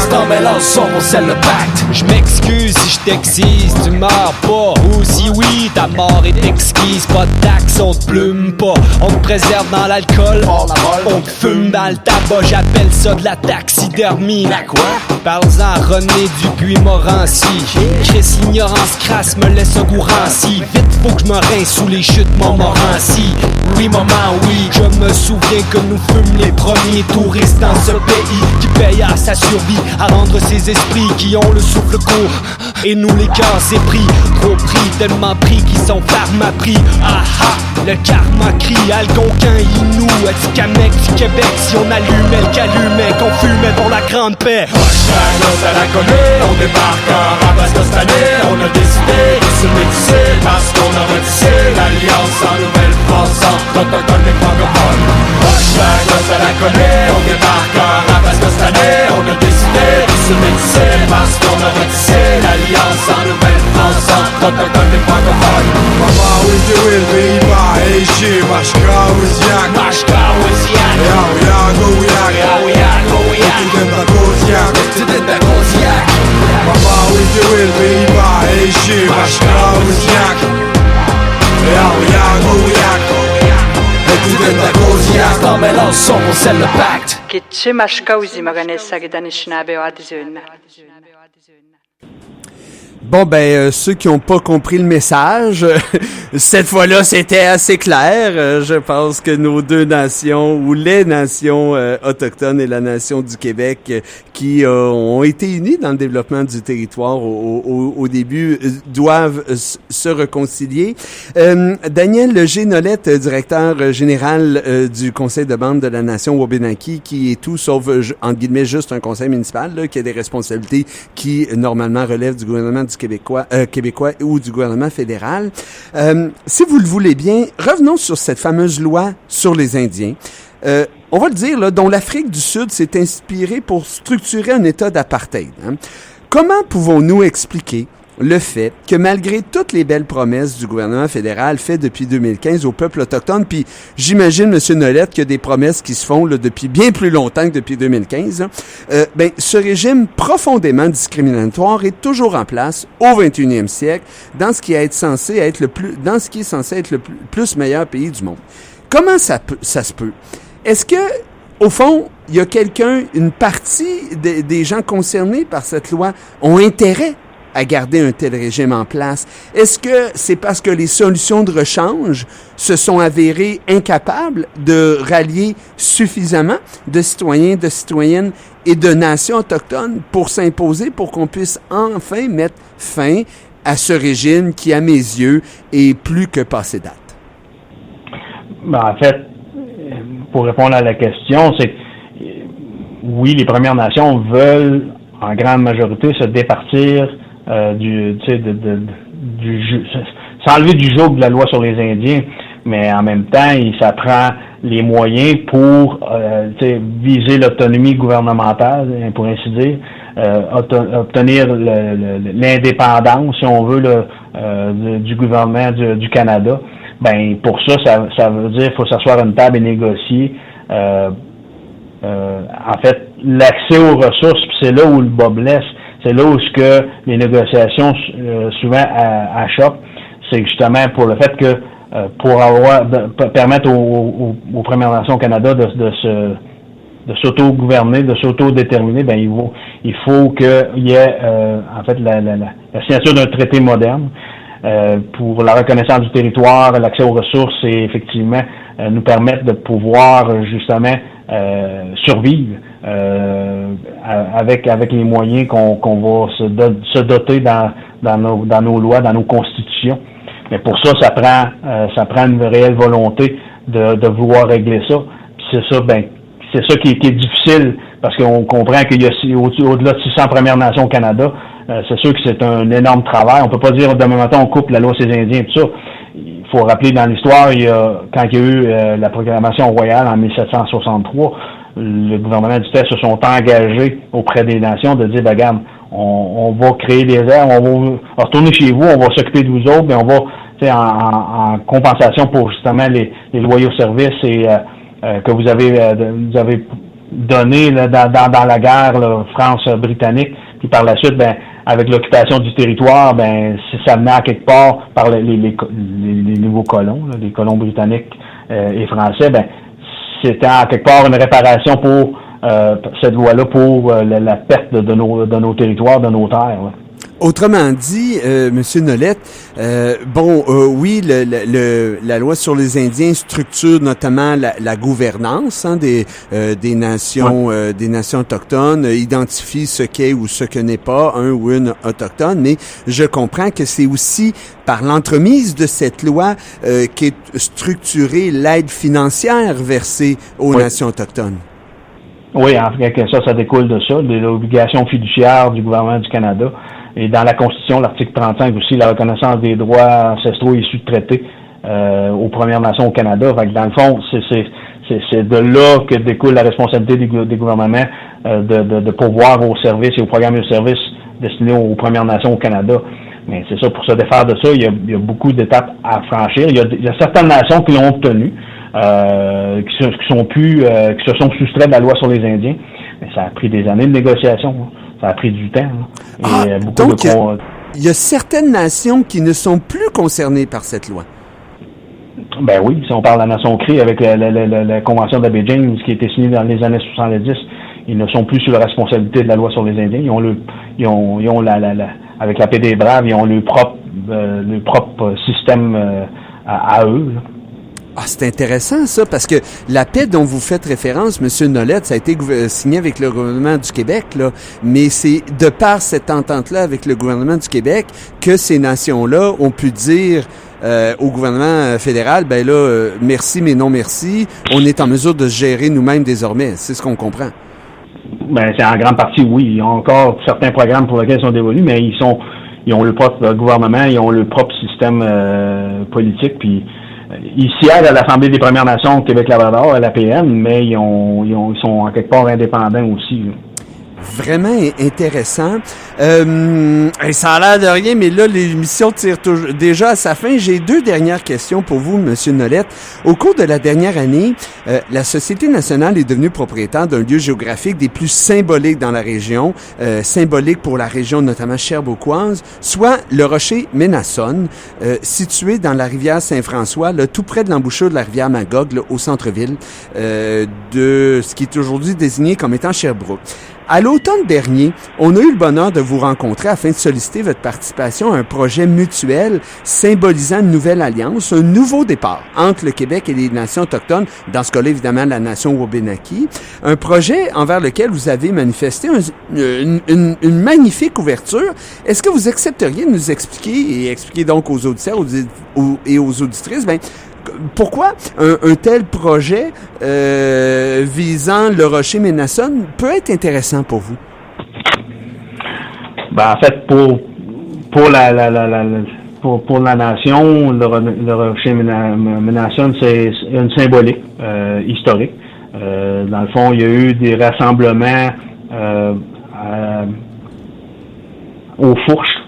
Speaker 12: c'est un mélange sombre, c'est le pacte.
Speaker 14: Je m'excuse si je t'excise, tu meurs pas. Ou si oui, ta mort est exquise. Pas de taxe, on te plume pas. On te préserve dans l'alcool, on te fume dans le tabac. J'appelle ça de la taxidermie. La quoi? Parle-en à René Dupuis-Morancy. Chris, ignorance crasse me laisse un goût ranci. Vite, faut que je me rince sous les chutes Montmorency. Oui, maman, oui, je me souviens que nous fûmes les premiers touristes dans ce pays qui paye à sa survie, à rendre ses esprits qui ont le souffle court. Et nous les cœurs c'est pris, trop pris, tellement pris qu'ils sont pharma-pris. Ah ah, le karma crie, Algonquin, Inou, Atikamekw du Québec. Si on allumait le calumet, qu'on fumait pour la grande paix.
Speaker 12: À la connaît, on débarque en rap parce que cette année on a décidé de se mixer parce qu'on a retissé l'alliance en Nouvelle-France entre autochtones et francophones. À la connaît, on débarque en rap parce que cette année on a décidé de se mixer parce qu'on a retissé l'alliance en Nouvelle-France entre autochtones et francophones.
Speaker 11: Mama will be by Asia, Mashka with Yak, Mama will be by Asia, Mashka with Yak,
Speaker 12: c'est un mélange sombre, c'est le pacte.
Speaker 2: Bon, ben, ceux qui n'ont pas compris le message, cette fois-là, c'était assez clair. Je pense que nos deux nations, ou les nations autochtones et la nation du Québec, qui ont été unies dans le développement du territoire au début, doivent se réconcilier. Daniel G-Nolette, directeur général du conseil de bande de la nation Wabanaki, qui est tout sauf, entre guillemets, juste un conseil municipal, là, qui a des responsabilités qui, normalement, relèvent du gouvernement du québécois ou du gouvernement fédéral. Si vous le voulez bien, revenons sur cette fameuse loi sur les Indiens. On va le dire, là, dont l'Afrique du Sud s'est inspirée pour structurer un État d'apartheid. Hein. Comment pouvons-nous expliquer le fait que malgré toutes les belles promesses du gouvernement fédéral faites depuis 2015 au peuple autochtone, puis j'imagine, M. Nolette, qu'il y a des promesses qui se font là, depuis bien plus longtemps que depuis 2015, ben, ce régime profondément discriminatoire est toujours en place au 21e siècle dans ce qui est censé être le plus meilleur pays du monde. Comment ça se peut? Est-ce que, au fond, il y a une partie des gens concernés par cette loi ont intérêt à garder un tel régime en place? Est-ce que c'est parce que les solutions de rechange se sont avérées incapables de rallier suffisamment de citoyens, de citoyennes et de nations autochtones pour s'imposer, pour qu'on puisse enfin mettre fin à ce régime qui, à mes yeux, est plus que passé date?
Speaker 5: Ben, en fait, pour répondre à la question, c'est oui, les Premières Nations veulent en grande majorité se départir s'enlever du joug de la loi sur les Indiens, mais en même temps, ça prend les moyens pour viser l'autonomie gouvernementale, pour ainsi dire, obtenir l'indépendance, si on veut, du gouvernement du Canada. Ben pour ça veut dire qu'il faut s'asseoir à une table et négocier. En fait, l'accès aux ressources, puis c'est là où le bas blesse. C'est là où les négociations souvent achoppent. C'est justement pour le fait que pour permettre aux Premières Nations au Canada de s'auto-gouverner, de s'auto-déterminer, ben il faut qu'il y ait en fait la signature d'un traité moderne pour la reconnaissance du territoire, l'accès aux ressources et effectivement nous permettre de pouvoir justement survivre avec les moyens qu'on va se doter dans nos lois, dans nos constitutions. Mais pour ça, ça prend une réelle volonté de vouloir régler ça. Puis c'est ça qui est difficile parce qu'on comprend qu'il y a au-delà de 600 Premières Nations au Canada. C'est sûr que c'est un énorme travail. On peut pas dire demain matin on coupe la loi sur les Indiens et tout ça. Il faut rappeler dans l'histoire, quand il y a eu la proclamation royale en 1763, le gouvernement du Test se sont engagés auprès des nations de dire, regarde, on va créer des aires, on va retourner chez vous, on va s'occuper de vous autres, mais on va, en compensation pour justement les loyaux services et que vous avez donné là, dans la guerre là, France-Britannique, puis par la suite, avec l'occupation du territoire, ça menait à quelque part par les nouveaux colons, là, les colons britanniques et français, c'était à quelque part une réparation pour cette loi-là pour la perte de nos territoires, de nos terres. Là.
Speaker 2: Autrement dit, Monsieur Nolette, oui, la loi sur les Indiens structure notamment la gouvernance des nations, des nations autochtones, identifie ce qu'est ou ce que n'est pas un ou une autochtone, mais je comprends que c'est aussi par l'entremise de cette loi qu'est structurée l'aide financière versée aux nations autochtones. Oui, en fait, ça découle de ça, de l'obligation fiduciaire du gouvernement du Canada. Et dans la Constitution, l'article 35 aussi, la reconnaissance des droits ancestraux issus de traités aux Premières Nations au Canada. Fait que dans le fond, c'est de là que découle la responsabilité des gouvernements de pourvoir aux services et aux programmes de services destinés aux Premières Nations au Canada. Mais c'est ça, pour se défaire de ça, il y a beaucoup d'étapes à franchir. Il y a certaines nations qui l'ont obtenu, qui se sont soustraites de la loi sur les Indiens. Mais ça a pris des années de négociation. Ça a pris du temps. Donc, il y a certaines nations qui ne sont plus concernées par cette loi.
Speaker 5: Ben oui, si on parle de la nation Cree avec la Convention d'Abidjan qui a été signée dans les années 70, ils ne sont plus sous la responsabilité de la loi sur les Indiens. Ils ont avec la paix des Braves, ils ont leur propre système à eux. Là.
Speaker 2: Ah, c'est intéressant ça, parce que la paix dont vous faites référence, M. Nolette, ça a été signé avec le gouvernement du Québec, là, mais c'est de par cette entente-là avec le gouvernement du Québec que ces nations-là ont pu dire au gouvernement fédéral, merci mais non merci, on est en mesure de se gérer nous-mêmes désormais. C'est ce qu'on comprend.
Speaker 5: C'est en grande partie, oui. Ils ont encore certains programmes pour lesquels ils sont dévolus, mais ils ont le propre gouvernement, ils ont le propre système politique, puis ils siègent à l'Assemblée des Premières Nations Québec-Labrador, à l'APN, mais ils sont en quelque part indépendants aussi. Là.
Speaker 2: Vraiment intéressant. Ça a l'air de rien, mais là, l'émission tire déjà à sa fin. J'ai 2 dernières questions pour vous, Monsieur Nolette. Au cours de la dernière année, la Société nationale est devenue propriétaire d'un lieu géographique des plus symboliques dans la région, symbolique pour la région notamment cherbourgoise, soit le rocher Ménasson, situé dans la rivière Saint-François, là, tout près de l'embouchure de la rivière Magog, là, au centre-ville de ce qui est aujourd'hui désigné comme étant Sherbrooke. À l'automne dernier, on a eu le bonheur de vous rencontrer afin de solliciter votre participation à un projet mutuel symbolisant une nouvelle alliance, un nouveau départ entre le Québec et les nations autochtones, dans ce cas-là évidemment la nation Wabanaki, un projet envers lequel vous avez manifesté une magnifique ouverture. Est-ce que vous accepteriez de nous expliquer, et expliquer donc aux auditeurs et aux auditrices, pourquoi un tel projet visant le rocher Ménasson peut être intéressant pour vous?
Speaker 5: En fait, pour la nation, le rocher Ménasson, c'est une symbolique historique. Dans le fond, il y a eu des rassemblements aux Fourches.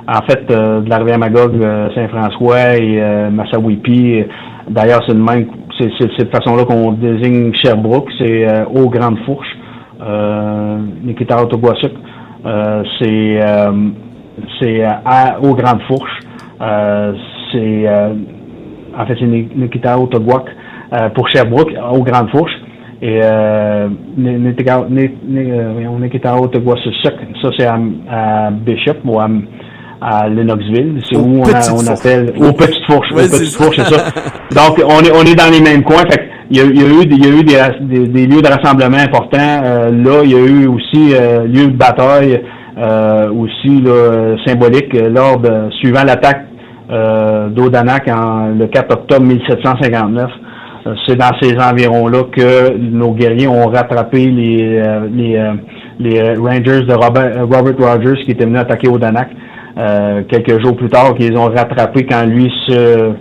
Speaker 5: En fait, de la rivière Magog, Saint-François et Massawippi. D'ailleurs, c'est cette façon-là qu'on désigne Sherbrooke, c'est aux Grandes Fourches. Nikitaotogwasuk, c'est aux Grandes Fourches. En fait, c'est Nikitaotogwak pour Sherbrooke, aux Grandes Fourches. Et Nikitaotogwasuk, ça c'est à Bishop ou à Lennoxville, c'est où on appelle aux Petites Fourches, aux Petites Fourches, c'est ça. Donc on est dans les mêmes coins. Fait il y a eu des lieux de rassemblement importants. Là, il y a eu aussi lieu de bataille aussi là, symbolique suivant l'attaque d'Odanak le 4 octobre 1759. C'est dans ces environs-là que nos guerriers ont rattrapé les Rangers de Robert Rogers qui étaient venus attaquer Odanak. Quelques jours plus tard, qu'ils ont rattrapé quand lui s'en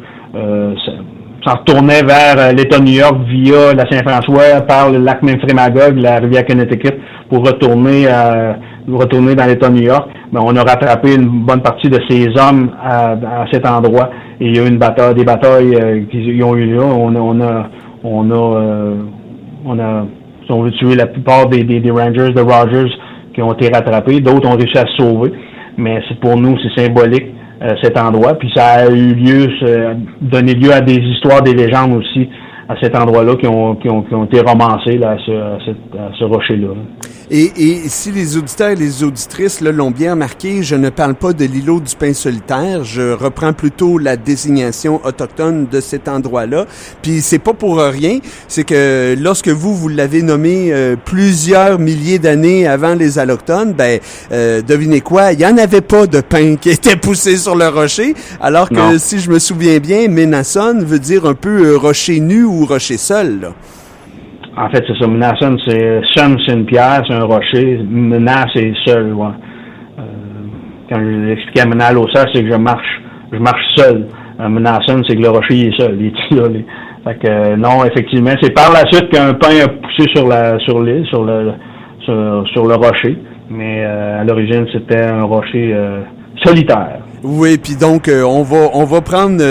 Speaker 5: retournait vers l'État de New York via la Saint-François par le lac Memphremagog, la rivière Connecticut, pour retourner dans l'État de New York. On a rattrapé une bonne partie de ces hommes à cet endroit et il y a eu des batailles qui ont eu là. On a si on veut tuer la plupart des Rangers de Rogers qui ont été rattrapés. D'autres ont réussi à se sauver. Mais pour nous, c'est symbolique, cet endroit. Puis ça a eu lieu, donné lieu à des histoires, des légendes aussi, à cet endroit-là qui ont été romancées là, à ce rocher-là.
Speaker 2: Et si les auditeurs et les auditrices là, l'ont bien remarqué, je ne parle pas de l'îlot du Pain solitaire, je reprends plutôt la désignation autochtone de cet endroit-là. Puis c'est pas pour rien, c'est que lorsque vous l'avez nommé plusieurs milliers d'années avant les Allochtones, devinez quoi, il y en avait pas de pain qui était poussé sur le rocher, alors que si je me souviens bien, Ménasson veut dire un peu rocher nu ou rocher seul, là.
Speaker 5: En fait, c'est ça. Ménasson, c'est une pierre, c'est un rocher. Ménas, c'est seul. Ouais. Quand je l'expliquais à Ménal au c'est que je marche seul. Ménasson, c'est que le rocher il est seul. Il est là. Fait que non, effectivement, c'est par la suite qu'un pain a poussé sur l'île, sur le rocher. Mais à l'origine, c'était un rocher solitaire.
Speaker 2: Oui, puis donc on va prendre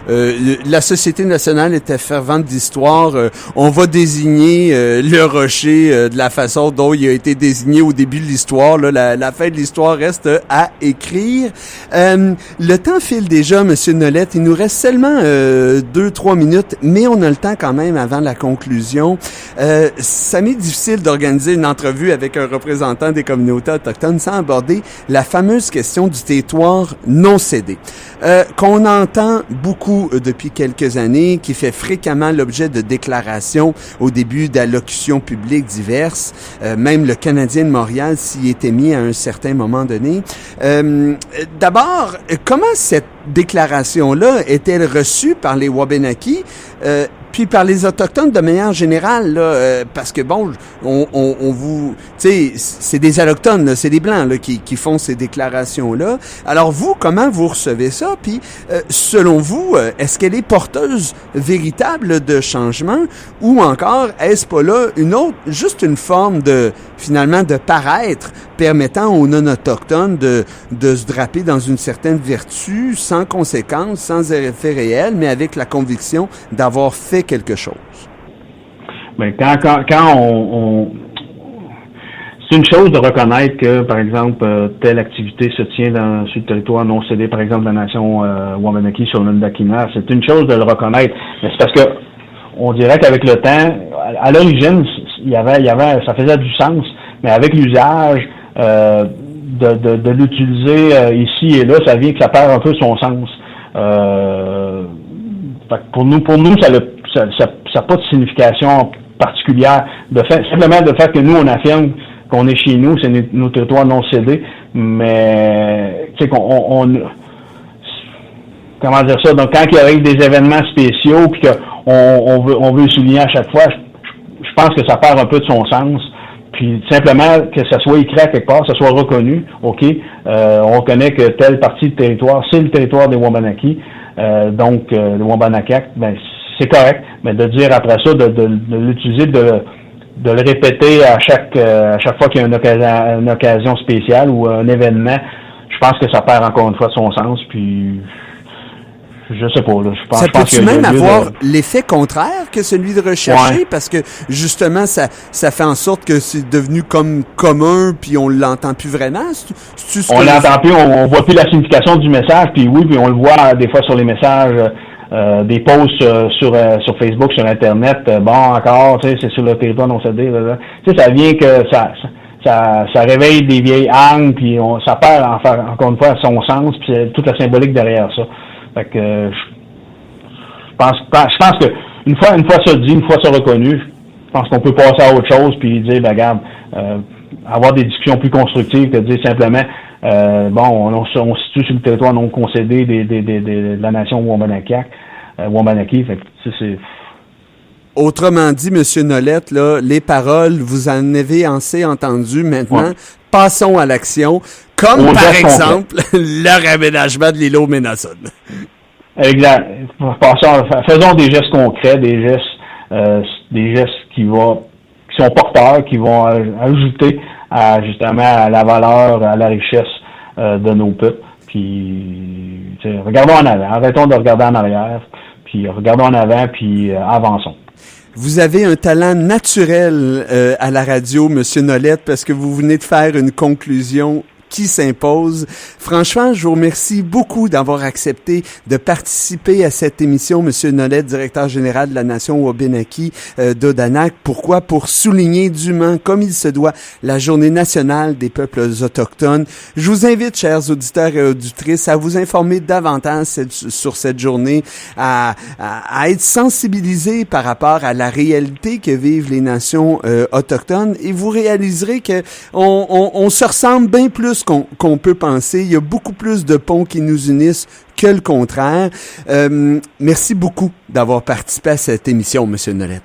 Speaker 2: la Société nationale était fervente d'histoire. On va désigner le rocher de la façon dont il a été désigné au début de l'histoire. Là, la fin de l'histoire reste à écrire. Le temps file déjà, Monsieur Nolette. Il nous reste seulement 2-3 minutes, mais on a le temps quand même avant la conclusion. Ça m'est difficile d'organiser une entrevue avec un représentant des communautés autochtones sans aborder la fameuse question du territoire non cédé, qu'on entend beaucoup depuis quelques années, qui fait fréquemment l'objet de déclarations au début d'allocutions publiques diverses. Même le Canadien de Montréal s'y était mis à un certain moment donné. D'abord, comment cette déclaration-là est-elle reçue par les Wabanaki, puis par les Autochtones de manière générale, là, parce que bon, on vous, tu sais, c'est des Allochtones, là, c'est des Blancs là, qui font ces déclarations-là. Alors vous, comment vous recevez ça? Puis, selon vous, est-ce qu'elle est porteuse véritable de changement, ou encore est-ce pas là juste une forme de finalement de paraître, permettant aux non-autochtones de se draper dans une certaine vertu, sans conséquence, sans effet réel, mais avec la conviction d'avoir fait quelque chose.
Speaker 5: Ben, quand on c'est une chose de reconnaître que, par exemple, telle activité se tient sur le territoire non cédé, par exemple, de la nation Wabanaki sur le Dakina. C'est une chose de le reconnaître. Mais c'est parce que on dirait qu'avec le temps, à l'origine, il y avait, ça faisait du sens, mais avec l'usage de l'utiliser ici et là, ça vient que ça perd un peu son sens. Fait que pour nous, ça n'a pas de signification particulière. Simplement le fait que nous, on affirme qu'on est chez nous, c'est nos territoires non cédés, mais tu sais qu'on comment dire ça, donc quand il arrive des événements spéciaux puis qu'on veut le souligner à chaque fois, je pense que ça perd un peu de son sens. Puis simplement que ça soit écrit à quelque part, que ça soit reconnu, OK, on reconnaît que telle partie du territoire, c'est le territoire des Wabanaki, donc le Wabanakak, ben c'est correct, mais de dire après ça, de l'utiliser, de le répéter à chaque fois qu'il y a une occasion spéciale ou un événement, je pense que ça perd encore une fois son sens, puis je sais pas, là.
Speaker 2: Ça peut-tu même avoir l'effet contraire que celui de rechercher? Ouais. Parce que, justement, ça fait en sorte que c'est devenu comme commun, puis on l'entend plus vraiment?
Speaker 5: On l'entend plus, on voit plus la signification du message, puis oui, puis on le voit des fois sur les messages, des posts sur Facebook, sur Internet, bon, encore, tu sais, c'est sur le territoire non cédé, tu sais, ça vient que ça réveille des vieilles âmes, puis ça perd, encore une fois, son sens, puis c'est toute la symbolique derrière ça. Fait que je pense que une fois ça dit, une fois ça reconnu, je pense qu'on peut passer à autre chose puis dire, ben regarde, avoir des discussions plus constructives que de dire simplement bon, on se situe sur le territoire non concédé de la nation Wabanaki. Fait que c'est.
Speaker 2: Autrement dit, Monsieur Nolette, là, les paroles, vous en avez assez entendu maintenant. Ouais. Passons à l'action, comme par exemple le réaménagement de l'îlot Ménasson.
Speaker 5: Exact. Faisons des gestes concrets, des gestes qui sont porteurs, qui vont ajouter justement à la valeur, à la richesse de nos peuples. Puis, regardons en avant, arrêtons de regarder en arrière, puis regardons en avant, puis avançons.
Speaker 2: Vous avez un talent naturel à la radio, Monsieur Nolette, parce que vous venez de faire une conclusion qui s'impose. Franchement, je vous remercie beaucoup d'avoir accepté de participer à cette émission, Monsieur Nolette, directeur général de la nation Wabanaki d'Odanak. Pourquoi? Pour souligner dûment, comme il se doit, la Journée nationale des peuples autochtones. Je vous invite, chers auditeurs et auditrices, à vous informer davantage sur cette journée, à être sensibilisés par rapport à la réalité que vivent les nations autochtones, et vous réaliserez que on se ressemble bien plus qu'on peut penser. Il y a beaucoup plus de ponts qui nous unissent que le contraire. Merci beaucoup d'avoir participé à cette émission, Monsieur Nolette.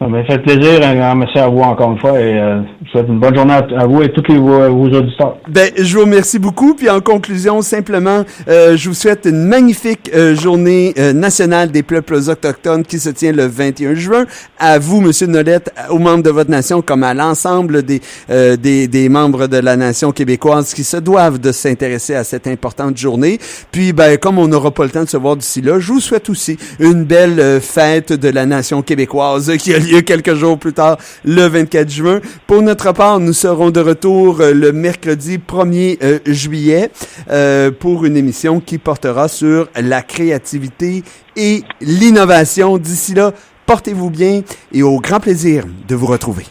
Speaker 5: Ça m'a fait plaisir. Un grand merci à vous encore une fois et je vous souhaite une bonne journée à vous et tous vos auditeurs.
Speaker 2: Ben, je vous remercie beaucoup. Puis en conclusion, simplement, je vous souhaite une magnifique journée nationale des peuples autochtones qui se tient le 21 juin. À vous, Monsieur Nolette, aux membres de votre nation, comme à l'ensemble des membres de la nation québécoise qui se doivent de s'intéresser à cette importante journée. Puis, ben, comme on n'aura pas le temps de se voir d'ici là, je vous souhaite aussi une belle fête de la nation québécoise qui a lieu quelques jours plus tard, le 24 juin. Pour notre part, nous serons de retour le mercredi 1er juillet pour une émission qui portera sur la créativité et l'innovation. D'ici là, portez-vous bien et au grand plaisir de vous retrouver.